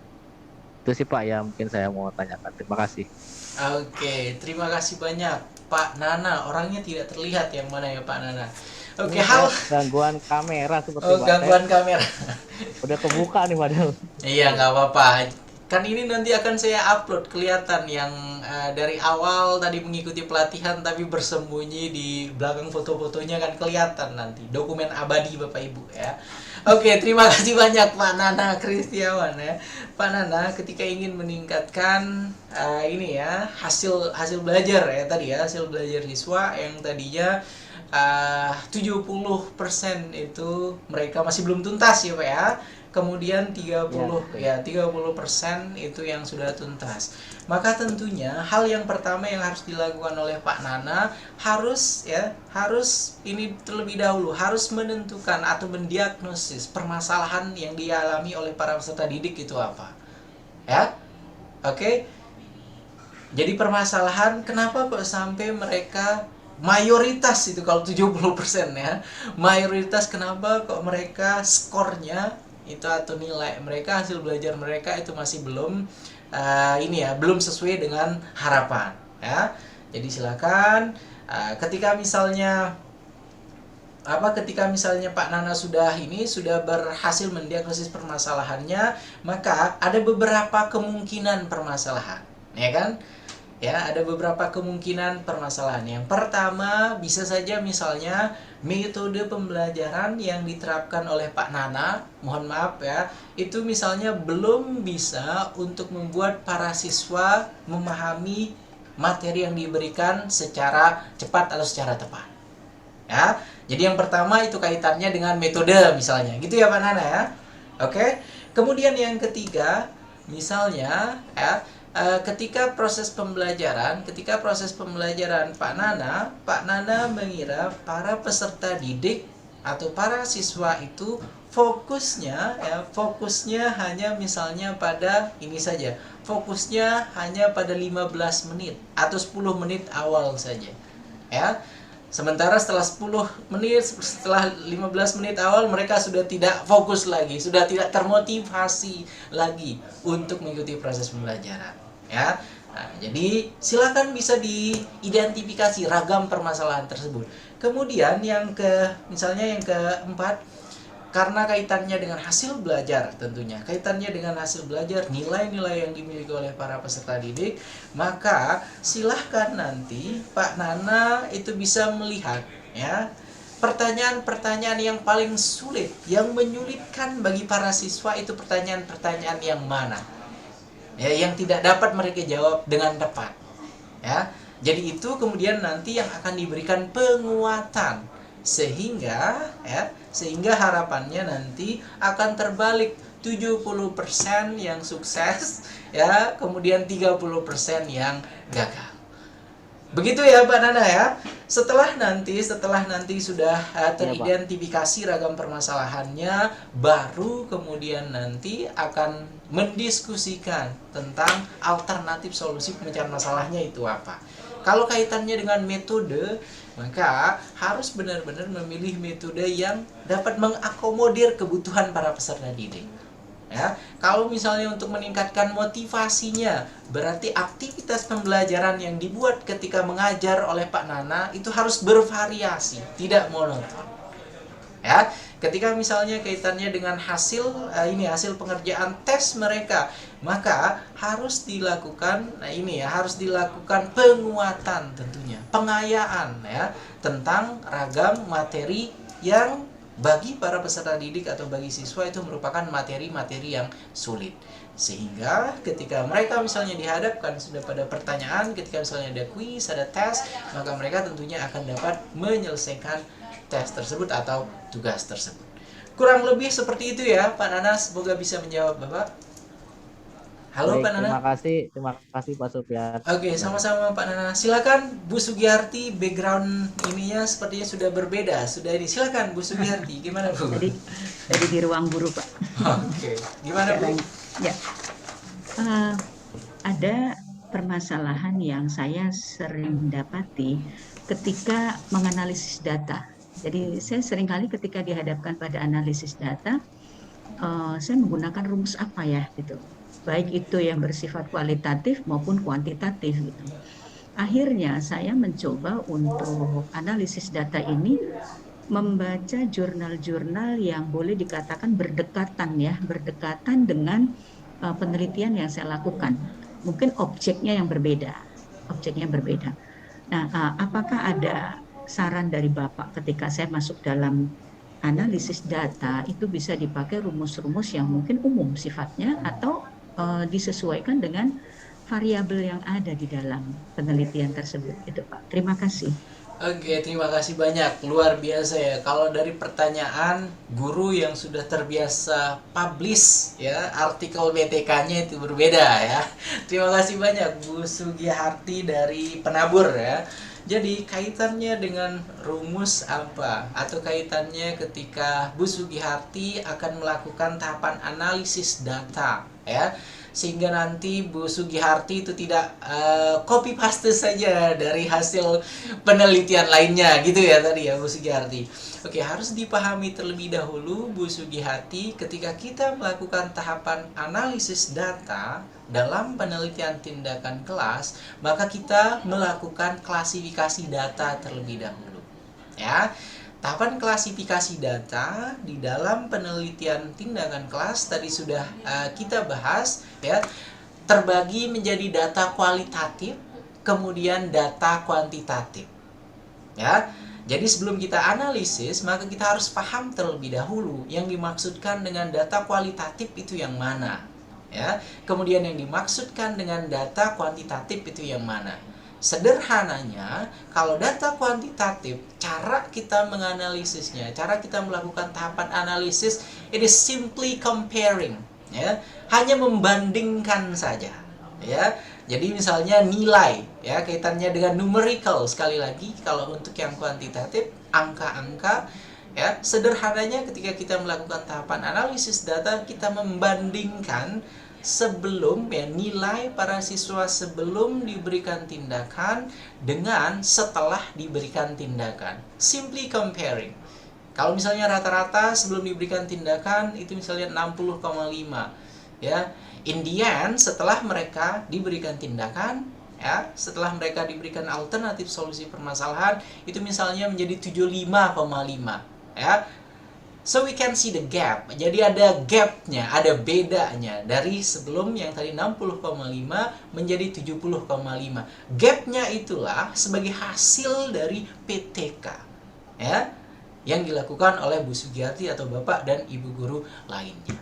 Itu sih Pak yang mungkin saya mau tanyakan. Terima kasih. Oke, terima kasih banyak Pak Nana. Orangnya tidak terlihat yang mana ya Pak Nana. Oke, Ini gangguan kamera seperti Oh, Pak. gangguan kamera. Udah kebuka nih padahal. Iya, nggak apa-apa. Kan ini nanti akan saya upload, kelihatan yang dari awal tadi mengikuti pelatihan tapi bersembunyi di belakang foto-fotonya kan kelihatan nanti. Dokumen abadi Bapak Ibu ya. Oke, terima kasih banyak Pak Nana Kristiawan ya. Pak Nana, ketika ingin meningkatkan ini ya, hasil belajar ya tadi ya, hasil belajar siswa yang tadinya 70% itu mereka masih belum tuntas ya Pak ya. Kemudian 30% itu yang sudah tuntas. Maka tentunya hal yang pertama yang harus dilakukan oleh Pak Nana harus ini terlebih dahulu harus menentukan atau mendiagnosis permasalahan yang dialami oleh para peserta didik itu apa. Ya. Oke. Jadi permasalahan kenapa kok sampai mereka mayoritas itu kalau 70% ya. Mayoritas kenapa kok mereka skornya itu atau nilai mereka, hasil belajar mereka itu masih belum belum sesuai dengan harapan ya. Jadi silakan ketika misalnya Pak Nana sudah berhasil mendiagnosis permasalahannya, maka ada beberapa kemungkinan permasalahan ya kan. Ya, ada beberapa kemungkinan permasalahan. Yang pertama, bisa saja misalnya metode pembelajaran yang diterapkan oleh Pak Nana, mohon maaf ya, itu misalnya belum bisa untuk membuat para siswa memahami materi yang diberikan secara cepat atau secara tepat. Ya. Jadi yang pertama itu kaitannya dengan metode misalnya. Gitu ya Pak Nana ya. Oke. Kemudian yang ketiga, misalnya ya, ketika proses pembelajaran Pak Nana mengira para peserta didik atau para siswa itu fokusnya hanya misalnya pada ini saja. Fokusnya hanya pada 15 menit atau 10 menit awal saja. Ya. Sementara setelah 15 menit awal mereka sudah tidak fokus lagi, sudah tidak termotivasi lagi untuk mengikuti proses pembelajaran, ya. Nah, jadi silakan bisa diidentifikasi ragam permasalahan tersebut. Kemudian yang keempat, karena kaitannya dengan hasil belajar tentunya, nilai-nilai yang dimiliki oleh para peserta didik, maka silahkan nanti Pak Nana itu bisa melihat ya pertanyaan-pertanyaan yang paling sulit, yang menyulitkan bagi para siswa itu pertanyaan-pertanyaan yang mana ya, yang tidak dapat mereka jawab dengan tepat ya. Jadi itu kemudian nanti yang akan diberikan penguatan sehingga harapannya nanti akan terbalik 70% yang sukses ya, kemudian 30% yang gagal. Begitu ya Pak Nana ya. Setelah nanti sudah teridentifikasi ragam permasalahannya, baru kemudian nanti akan mendiskusikan tentang alternatif solusi pemecahan masalahnya itu apa. Kalau kaitannya dengan metode, maka harus benar-benar memilih metode yang dapat mengakomodir kebutuhan para peserta didik. Ya, kalau misalnya untuk meningkatkan motivasinya, berarti aktivitas pembelajaran yang dibuat ketika mengajar oleh Pak Nana itu harus bervariasi, tidak monoton. Ya, ketika misalnya kaitannya dengan hasil pengerjaan tes mereka, maka harus dilakukan harus dilakukan penguatan, tentunya pengayaan ya tentang ragam materi yang bagi para peserta didik atau bagi siswa itu merupakan materi-materi yang sulit. Sehingga ketika mereka misalnya dihadapkan sudah pada pertanyaan, ketika misalnya ada kuis, ada tes, maka mereka tentunya akan dapat menyelesaikan tes tersebut atau tugas tersebut. Kurang lebih seperti itu ya Pak Nana, semoga bisa menjawab Bapak. Halo Baik, Pak Nana. terima kasih Pak Supiati. Oke, sama-sama Pak Nana. Silakan Bu Sugiyarti, background ininya sepertinya sudah berbeda. Sudah ini. Silakan Bu Sugiyarti, gimana Bu? Tadi di ruang guru, Pak. Oke, gimana Bu? Ya, ada permasalahan yang saya sering dapati ketika menganalisis data. Jadi saya seringkali ketika dihadapkan pada analisis data, saya menggunakan rumus apa ya gitu. Baik itu yang bersifat kualitatif maupun kuantitatif gitu. Akhirnya saya mencoba untuk analisis data ini membaca jurnal-jurnal yang boleh dikatakan berdekatan dengan penelitian yang saya lakukan. Mungkin objeknya yang berbeda. Nah, apakah ada saran dari Bapak ketika saya masuk dalam analisis data itu bisa dipakai rumus-rumus yang mungkin umum sifatnya atau disesuaikan dengan variabel yang ada di dalam penelitian tersebut itu Pak. Terima kasih. Oke, terima kasih banyak. Luar biasa ya. Kalau dari pertanyaan guru yang sudah terbiasa publish ya, artikel BTK-nya itu berbeda ya. Terima kasih banyak Bu Sugiyarti dari Penabur ya. Jadi kaitannya dengan rumus apa? Atau kaitannya ketika Bu Sugiyarti akan melakukan tahapan analisis data ya, sehingga nanti Bu Sugiyarti itu tidak copy paste saja dari hasil penelitian lainnya gitu ya tadi ya Bu Sugiyarti. Oke, harus dipahami terlebih dahulu Bu Sugiyarti, ketika kita melakukan tahapan analisis data dalam penelitian tindakan kelas, maka kita melakukan klasifikasi data terlebih dahulu ya. Tahapan klasifikasi data di dalam penelitian tindakan kelas tadi sudah kita bahas ya, terbagi menjadi data kualitatif, kemudian data kuantitatif. Ya. Jadi sebelum kita analisis, maka kita harus paham terlebih dahulu yang dimaksudkan dengan data kualitatif itu yang mana. Ya. Kemudian yang dimaksudkan dengan data kuantitatif itu yang mana. Sederhananya, kalau data kuantitatif, cara kita menganalisisnya, cara kita melakukan tahapan analisis, it is simply comparing, ya, hanya membandingkan saja, ya. Jadi misalnya nilai, ya, kaitannya dengan numerical. Sekali lagi, kalau untuk yang kuantitatif, angka-angka, ya, sederhananya ketika kita melakukan tahapan analisis data, kita membandingkan sebelum ya, nilai para siswa sebelum diberikan tindakan dengan setelah diberikan tindakan. Simply comparing. Kalau misalnya rata-rata sebelum diberikan tindakan itu misalnya 60,5 ya. In the end setelah mereka diberikan tindakan ya, setelah mereka diberikan alternatif solusi permasalahan itu misalnya menjadi 75,5 ya. So we can see the gap. Jadi ada gapnya, ada bedanya dari sebelum yang tadi 60,5 menjadi 70,5. Gapnya itulah sebagai hasil dari PTK ya, yang dilakukan oleh Bu Sugiyarti atau Bapak dan Ibu guru lainnya.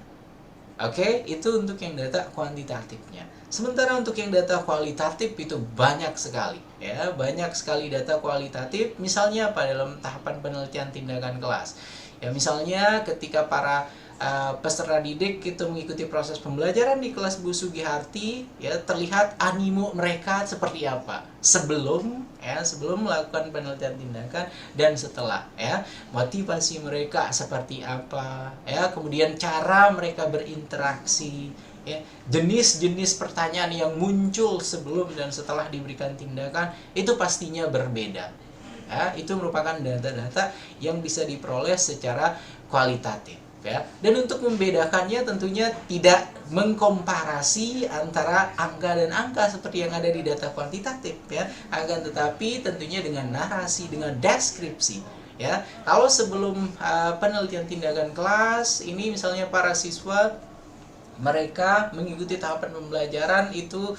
Oke, itu untuk yang data kuantitatifnya. Sementara untuk yang data kualitatif itu banyak sekali ya, banyak sekali data kualitatif. Misalnya apa dalam tahapan penelitian tindakan kelas? Ya misalnya ketika para peserta didik itu mengikuti proses pembelajaran di kelas Bu Sugiyarti, ya terlihat animo mereka seperti apa sebelum melakukan penelitian tindakan dan setelah ya, motivasi mereka seperti apa ya, kemudian cara mereka berinteraksi ya, jenis-jenis pertanyaan yang muncul sebelum dan setelah diberikan tindakan itu pastinya berbeda. Ya, itu merupakan data-data yang bisa diperoleh secara kualitatif. Ya. Dan untuk membedakannya tentunya tidak mengkomparasi antara angka dan angka seperti yang ada di data kuantitatif, ya, akan tetapi tentunya dengan narasi, dengan deskripsi. Ya, kalau sebelum penelitian tindakan kelas ini misalnya para siswa mereka mengikuti tahapan pembelajaran itu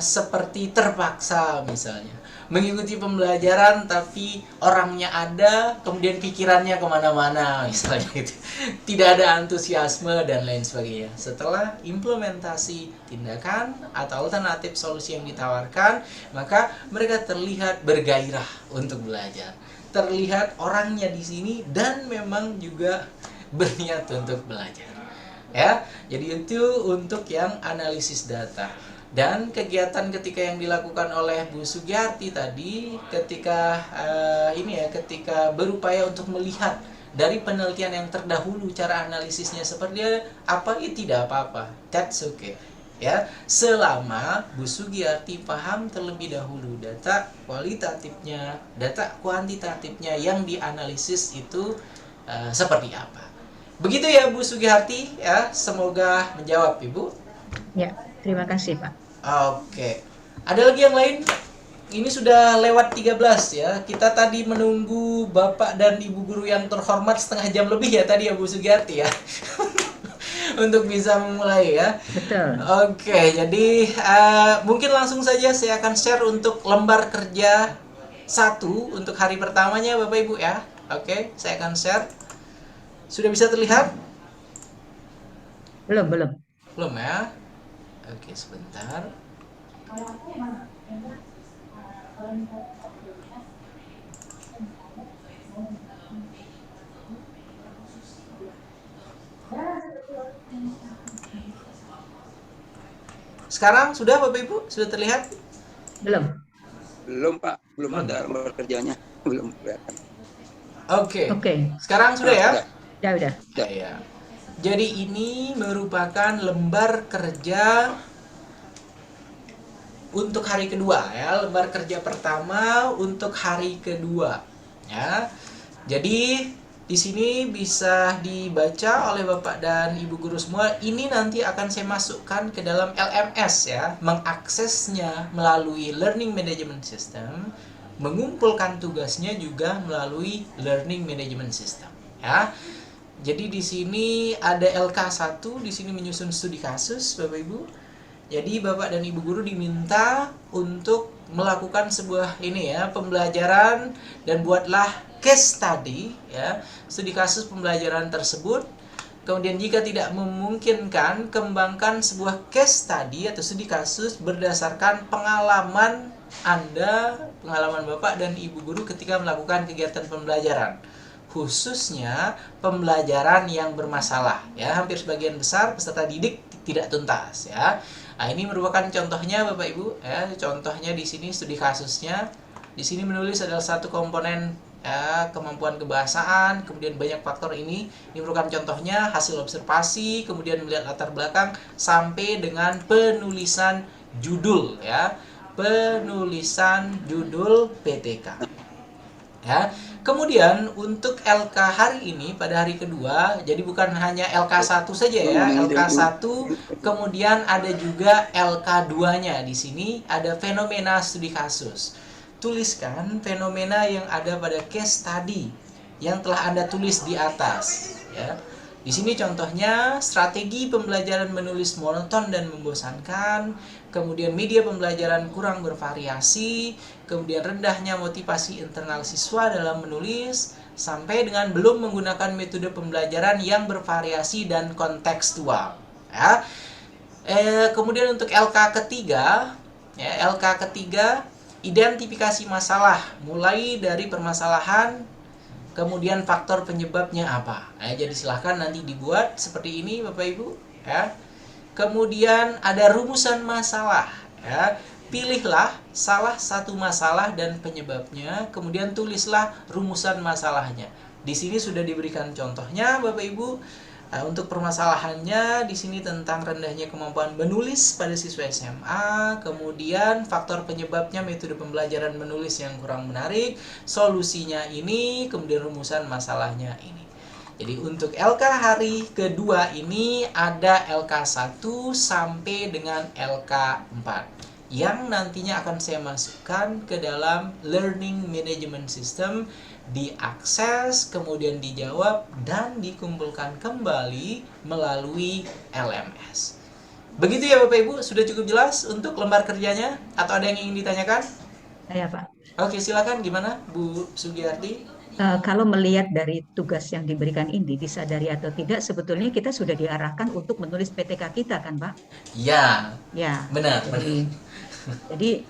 seperti terpaksa, misalnya mengikuti pembelajaran tapi orangnya ada kemudian pikirannya kemana-mana misalnya gitu, tidak ada antusiasme dan lain sebagainya. Setelah implementasi tindakan atau alternatif solusi yang ditawarkan, maka mereka terlihat bergairah untuk belajar, terlihat orangnya di sini dan memang juga berniat untuk belajar. Ya, jadi itu untuk yang analisis data. Dan kegiatan ketika yang dilakukan oleh Bu Sugiyarti tadi, ketika ketika berupaya untuk melihat dari penelitian yang terdahulu cara analisisnya seperti apa, itu tidak apa-apa, that's okay. Ya, selama Bu Sugiyarti paham terlebih dahulu data kualitatifnya, data kuantitatifnya yang dianalisis itu seperti apa. Begitu ya Bu Sugiyarti, ya, semoga menjawab Ibu. Ya, terima kasih Pak. Oke. Ada lagi yang lain? Ini sudah lewat 13 ya. Kita tadi menunggu Bapak dan Ibu guru yang terhormat setengah jam lebih ya tadi ya Bu Sugiyarti ya. Untuk bisa memulai ya. Betul. Oke, jadi mungkin langsung saja saya akan share untuk lembar kerja 1 untuk hari pertamanya Bapak Ibu ya. Oke, saya akan share. Sudah bisa terlihat? Belum. Belum ya? Oke, sebentar. Sekarang sudah Bapak Ibu? Sudah terlihat? Belum Pak, belum ada lembar kerjanya, belum kelihatan. Oke. Oke. Sekarang sudah ya? Udah. Ya. Jadi ini merupakan lembar kerja untuk hari kedua ya, lembar kerja pertama untuk hari kedua ya. Jadi di sini bisa dibaca oleh Bapak dan Ibu guru semua. Ini nanti akan saya masukkan ke dalam LMS ya, mengaksesnya melalui Learning Management System, mengumpulkan tugasnya juga melalui Learning Management System ya. Jadi di sini ada LK1, di sini menyusun studi kasus Bapak Ibu. Jadi Bapak dan Ibu guru diminta untuk melakukan sebuah pembelajaran dan buatlah case study ya, studi kasus pembelajaran tersebut. Kemudian jika tidak memungkinkan, kembangkan sebuah case study atau studi kasus berdasarkan pengalaman Anda, pengalaman Bapak dan Ibu guru ketika melakukan kegiatan pembelajaran. Khususnya pembelajaran yang bermasalah ya, hampir sebagian besar peserta didik tidak tuntas ya. Nah, ini merupakan contohnya Bapak Ibu ya, contohnya di sini studi kasusnya. Di sini menulis adalah satu komponen ya, kemampuan kebahasaan, kemudian banyak faktor ini merupakan contohnya, hasil observasi, kemudian melihat latar belakang sampai dengan penulisan judul ya, penulisan judul PTK ya. Kemudian untuk LK hari ini pada hari kedua, jadi bukan hanya LK1 saja ya, LK1, kemudian ada juga LK2-nya. Di sini ada fenomena studi kasus. Tuliskan fenomena yang ada pada case study yang telah Anda tulis di atas ya. Di sini contohnya strategi pembelajaran menulis monoton dan membosankan, kemudian media pembelajaran kurang bervariasi, kemudian rendahnya motivasi internal siswa dalam menulis, sampai dengan belum menggunakan metode pembelajaran yang bervariasi dan kontekstual. Ya. Kemudian untuk LK ketiga, identifikasi masalah, mulai dari permasalahan, kemudian faktor penyebabnya apa. Jadi silahkan nanti dibuat seperti ini Bapak Ibu ya. Kemudian ada rumusan masalah ya. Pilihlah salah satu masalah dan penyebabnya, kemudian tulislah rumusan masalahnya. Di sini sudah diberikan contohnya Bapak Ibu. Untuk permasalahannya di sini tentang rendahnya kemampuan menulis pada siswa SMA, kemudian faktor penyebabnya metode pembelajaran menulis yang kurang menarik, solusinya ini, kemudian rumusan masalahnya ini. Jadi untuk LK hari kedua ini ada LK1 sampai dengan LK4 yang nantinya akan saya masukkan ke dalam Learning Management System, diakses, kemudian dijawab, dan dikumpulkan kembali melalui LMS. Begitu ya Bapak Ibu, sudah cukup jelas untuk lembar kerjanya? Atau ada yang ingin ditanyakan? Ya, Pak. Oke, silakan gimana Bu Sugiyarti? Kalau melihat dari tugas yang diberikan ini, disadari atau tidak, sebetulnya kita sudah diarahkan untuk menulis PTK kita kan, Pak? Ya, Ya. benar. Jadi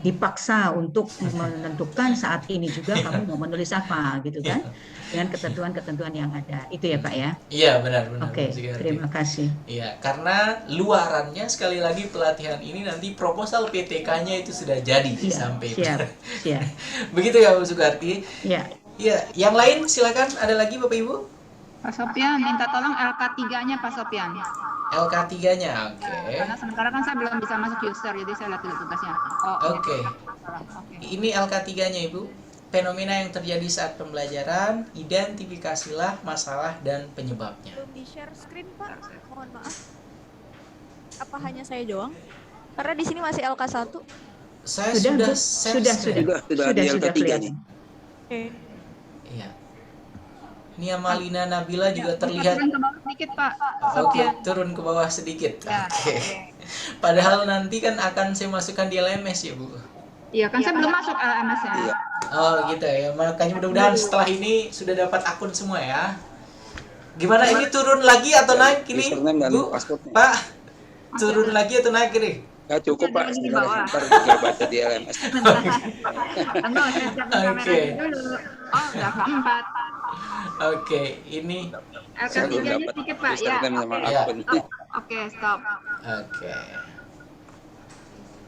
dipaksa untuk menentukan saat ini juga kamu mau menulis apa gitu kan, dengan ketentuan-ketentuan yang ada. Itu ya Pak ya? Iya, benar. Oke, terima kasih. Iya, karena luarannya sekali lagi pelatihan ini nanti proposal PTK-nya itu sudah jadi sampai. Siap. Begitu ya Bu Sugarti? Iya. Iya, yang lain silakan, ada lagi Bapak Ibu? Pak Sopian, minta tolong LK3-nya Pak Sopian. LK3-nya, oke. Karena sementara kan saya belum bisa masuk user, jadi saya lihat dulu tugasnya. Oke. Ini LK3-nya Ibu. Fenomena yang terjadi saat pembelajaran, identifikasilah masalah dan penyebabnya. Belum di-share screen, Pak. Mohon maaf. Apa hanya saya doang? Karena di sini masih LK1. Saya Sudah di LK3 nih. Oke. Iya. Nia Malina Nabila juga terlihat. Turun ke bawah sedikit Pak. Oke, turun ke bawah sedikit. Oke. Padahal nanti kan akan saya masukkan di LMS ya Bu. Iya kan saya belum masuk LMS-nya. Iya. Oh gitu ya. Makanya mudah-mudahan setelah ini sudah dapat akun semua ya. Gimana ini turun lagi atau naik ini Username dan Bu? passwordnya. Pak, turun lagi atau naik ini? Ya cukup Pak, Di bawah. sebentar kita baca di LMS. Tunggu, saya siapin kameranya dulu. Oh, udah keempat. Oke, ini Saya belum LK3-nya dapat sedikit Pak. Ya. username sama Iya. akun. Oke, stop. oke.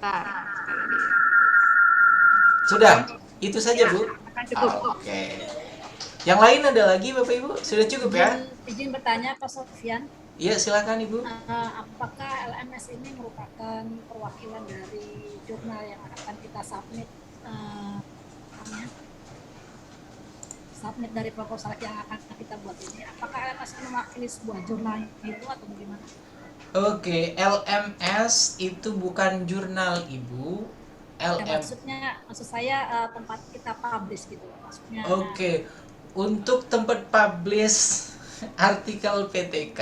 Bentar. Sudah, itu saja Bu. Akan cukup. Oke. Yang lain ada lagi Bapak Ibu? Sudah cukup ya? Izin bertanya Pak Sofyan, Iya, silakan Ibu. apakah LMS ini merupakan perwakilan dari jurnal yang akan kita submit, submit dari proposal yang akan kita buat ini? Apakah LMS ini mewakili sebuah jurnal itu atau bagaimana? Oke, LMS itu bukan jurnal Ibu. Maksud saya tempat kita publish gitu maksudnya. Oke, untuk tempat publish artikel PTK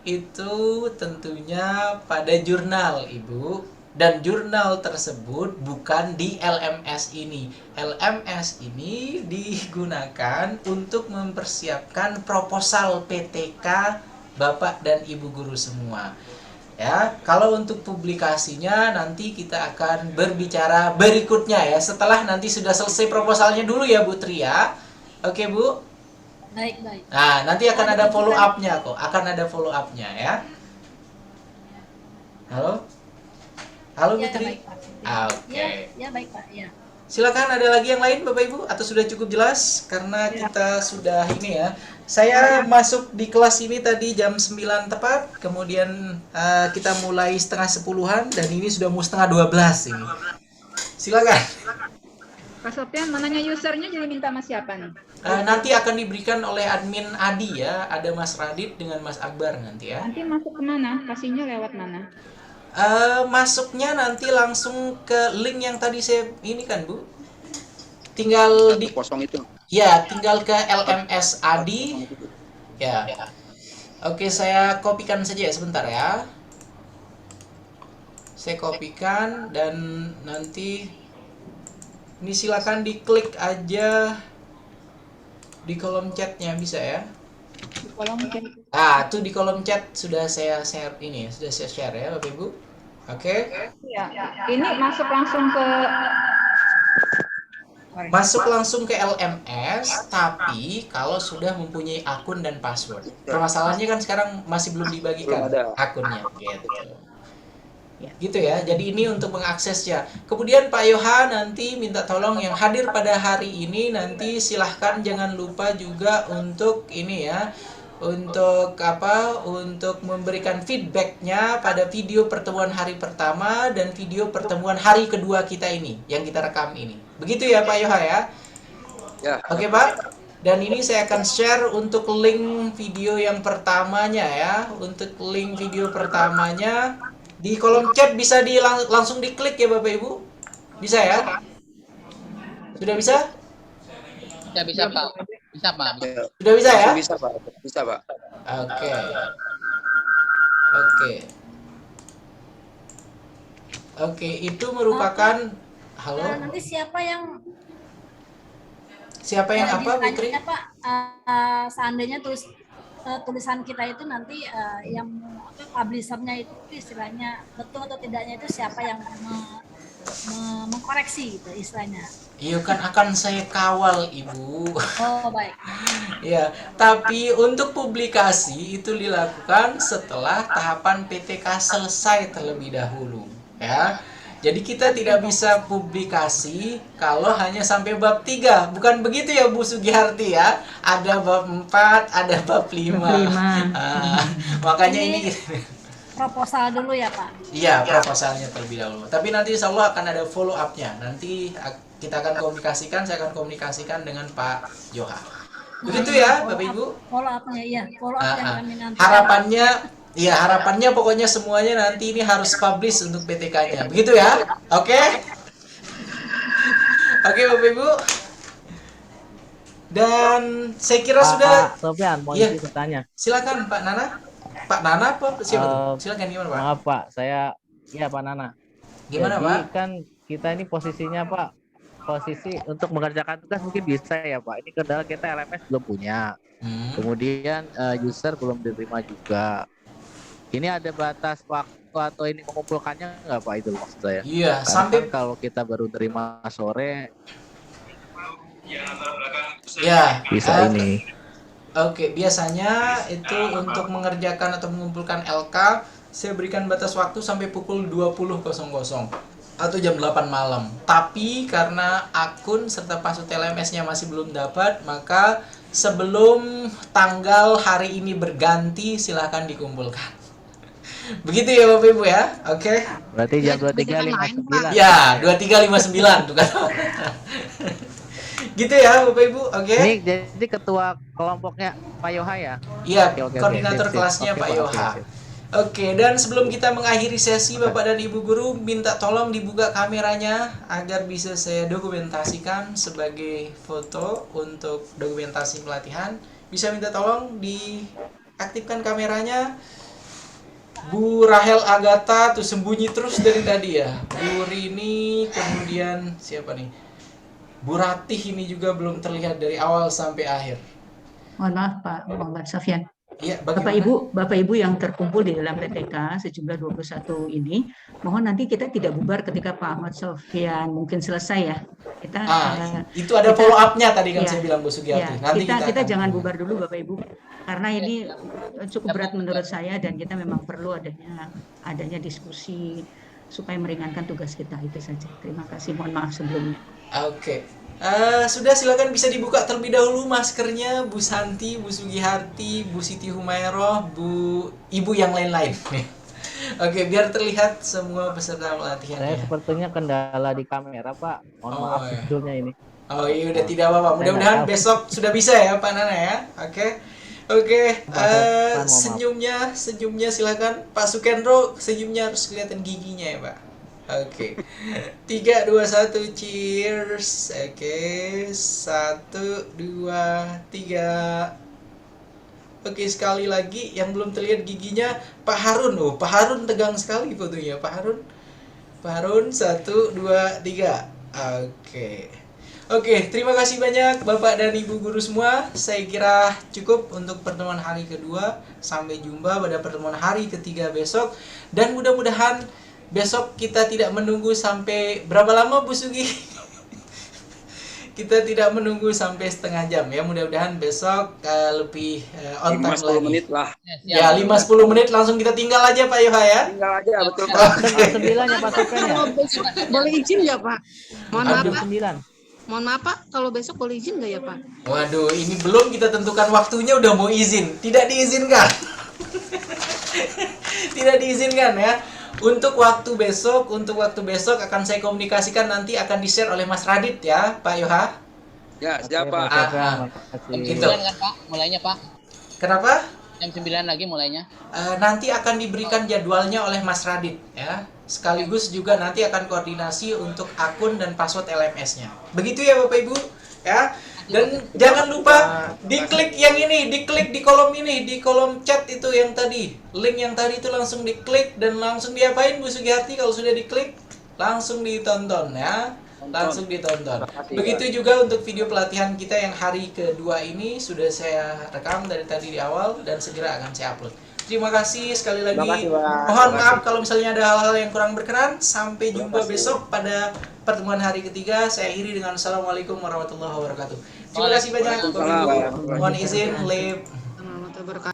itu tentunya pada jurnal Ibu. Dan jurnal tersebut bukan di LMS ini. LMS ini digunakan untuk mempersiapkan proposal PTK Bapak dan Ibu guru semua. Ya, kalau untuk publikasinya nanti kita akan berbicara berikutnya ya. Setelah nanti sudah selesai proposalnya dulu ya Bu Tri ya. Oke Bu? Baik. Nah, nanti akan ada follow up-nya kok. Akan ada follow up-nya ya. Halo? Halo Bu Ya, Tri? baik, Pak. Oke. Ya, baik Pak. Ya. Silakan, ada lagi yang lain Bapak Ibu atau sudah cukup jelas karena kita sudah ini ya. Saya masuk di kelas ini tadi jam 9 tepat, kemudian kita mulai setengah 10-an dan ini sudah mau setengah 12 ini. Silakan. Pak Sopian, mananya usernya jadi minta Mas siapa nih? Nanti akan diberikan oleh admin Adi ya, ada Mas Radit dengan Mas Akbar nanti ya. Nanti masuk kemana? Kasihnya lewat mana? Masuknya nanti langsung ke link yang tadi saya ini kan Bu. Tinggal di Kosong itu. ya, tinggal ke LMS Adi. Ya. Oke, saya kopikan saja ya sebentar ya. Saya kopikan dan nanti ini silakan diklik aja di kolom chatnya bisa ya. Kalau mungkin Tuh di kolom chat sudah saya share ini, sudah saya share ya Bapak Ibu. Oke. ya. Ini masuk langsung ke Masuk langsung ke LMS, tapi kalau sudah mempunyai akun dan password. Permasalahannya kan sekarang masih belum dibagikan Belum ada. akunnya, gitu. Gitu ya. Jadi ini untuk mengaksesnya. Kemudian Pak Yoha nanti minta tolong yang hadir pada hari ini nanti silahkan jangan lupa juga untuk ini ya, untuk apa? Untuk memberikan feedbacknya pada video pertemuan hari pertama dan video pertemuan hari kedua kita ini yang kita rekam ini. Begitu ya Pak Yoha ya? Ya. Oke Pak. Dan ini saya akan share untuk link video yang pertamanya ya. Untuk link video pertamanya di kolom chat bisa langsung diklik ya Bapak Ibu. Bisa ya? Sudah bisa? Ya bisa Pak. Bisa Pak. Ya. Sudah bisa ya? Bisa Pak. Bisa Pak. Oke. Oke. Oke, itu merupakan halo. Nanti siapa yang Apa Putri? ditanya, Pak, seandainya tulisan kita itu nanti yang publishernya itu istilahnya betul atau tidaknya itu siapa yang mengkoreksi gitu istilahnya. Iya kan akan saya kawal Ibu. Oh baik. Ya, tapi untuk publikasi itu dilakukan setelah tahapan PTK selesai terlebih dahulu, ya. Jadi kita tidak bisa publikasi kalau hanya sampai bab 3. Bukan begitu ya Bu Sugiharti ya. Ada bab 4, ada bab 5. Makanya ini Proposal dulu ya Pak. iya, proposalnya terlebih dahulu. Tapi nanti insya Allah akan ada follow up-nya. Nanti kita akan komunikasikan, saya akan komunikasikan dengan Pak Yoha. Begitu ya Bapak Ibu? Follow up-nya iya, follow up yang kami nanti. Harapannya pokoknya semuanya nanti ini harus publish untuk PTK-nya. Begitu ya? Oke? Oke Bapak Ibu. Dan saya kira sudah. Pak Sofyan, mau Iya. izin bertanya. Silakan Pak Nana. Pak Nana apa siapa tuh? Silakan gimana Pak? Maaf Pak, ya Pak Nana. Gimana Jadi, Pak? kan kita ini posisinya Pak, posisi untuk mengerjakan tugas mungkin bisa ya Pak. Ini kendala kita LMS belum punya. Kemudian user belum diterima juga. Ini ada batas waktu atau ini mengumpulkannya nggak Pak, itu maksud saya? Iya, Karena sampai kan kalau kita baru terima sore ya bisa ini. Oke, biasanya itu untuk mengerjakan atau mengumpulkan LK saya berikan batas waktu sampai pukul 20.00 atau jam 8 malam. Tapi karena akun serta password LMS-nya masih belum dapat, maka sebelum tanggal hari ini berganti silahkan dikumpulkan. Begitu ya Bapak Ibu ya. Oke. Berarti jam 23.59. Ya, 23.59 tuh kan. Gitu ya Bapak Ibu. Oke. Ini jadi ketua kelompoknya Pak Yoha ya? Iya, Oke, koordinator sip. kelasnya Oke, Pak Pak, Yoha. sip. Oke, dan sebelum kita mengakhiri sesi Bapak dan Ibu guru, minta tolong dibuka kameranya agar bisa saya dokumentasikan sebagai foto untuk dokumentasi pelatihan. Bisa minta tolong diaktifkan kameranya. Bu Rahel Agatha tuh sembunyi terus dari tadi ya. Bu Rini, kemudian siapa nih? Bu Ratih ini juga belum terlihat dari awal sampai akhir. Mohon maaf Pak Muhammad Sofyan. Iya, Bapak Ibu yang terkumpul di dalam PTK sejumlah 21 ini, mohon nanti kita tidak bubar ketika Pak Ahmad Sofyan mungkin selesai ya. Kita itu ada follow up-nya tadi kan ya, saya bilang Bu Sugiyati. ya, Nanti kita akan jangan bubar dulu Bapak Ibu, karena ini cukup berat menurut saya dan kita memang perlu adanya diskusi supaya meringankan tugas kita, itu saja. Terima kasih, mohon maaf sebelumnya. Oke. Sudah, silakan bisa dibuka terlebih dahulu maskernya Bu Santi, Bu Sugiharti, Bu Siti Humayroh, Ibu yang lain-lain. Oke, biar terlihat semua peserta pelatihan. Saya sepertinya kendala di kamera Pak. Mohon maaf sebetulnya ini. Oh iya, udah tidak apa-apa. Mudah-mudahan besok sudah bisa ya Pak Nana ya. Oke. Senyumnya silakan Pak Sukendro, senyumnya harus kelihatan giginya ya Pak. Oke. 3, 2, 1, cheers. Oke, 1, 2, 3. Oke, sekali lagi yang belum terlihat giginya Pak Harun. Oh, Pak Harun tegang sekali fotonya. Pak Harun 1, 2, 3. Oke, terima kasih banyak Bapak dan Ibu guru semua. Saya kira cukup untuk pertemuan hari kedua. Sampai jumpa pada pertemuan hari ketiga besok. Dan mudah-mudahan besok kita tidak menunggu sampai berapa lama Bu Sugi? Kita tidak menunggu sampai setengah jam ya. Mudah-mudahan besok lebih on time 5-10 lagi. menit lah. Ya, 5-10 menit langsung kita tinggal aja Pak Yoha ya. Tinggal aja, betul Pak. Tanggal 9 ya Pak Sofyan ya? Boleh izin ya Pak? Mohon maaf Tanggal Pak. 9. Mohon maaf Pak, kalau besok boleh izin nggak ya Pak? Waduh, ini belum kita tentukan waktunya udah mau izin. Tidak diizinkan. Tidak diizinkan ya. Untuk waktu besok akan saya komunikasikan, nanti akan di-share oleh Mas Radit ya, Pak Yoha. Ya, siapa? Jam Gitu. 9 kan Pak, mulainya Pak. Kenapa? Jam 9 lagi mulainya. Nanti akan diberikan jadwalnya oleh Mas Radit ya. Sekaligus juga nanti akan koordinasi untuk akun dan password LMS-nya. Begitu ya Bapak Ibu ya. Dan jangan lupa diklik yang ini, diklik di kolom ini, di kolom chat itu yang tadi. Link yang tadi itu langsung diklik dan langsung diapain Bu Sugiyarti kalau sudah diklik? Langsung ditonton ya. Langsung ditonton. Begitu juga untuk video pelatihan kita yang hari kedua ini sudah saya rekam dari tadi di awal dan segera akan saya upload. Terima kasih sekali lagi. Mohon maaf kalau misalnya ada hal-hal yang kurang berkenan. Sampai jumpa besok pada pertemuan hari ketiga. Saya akhiri dengan Assalamualaikum warahmatullahi wabarakatuh. Terima kasih banyak. Mohon izin, Lip. Warahmatullahi wabarakatuh.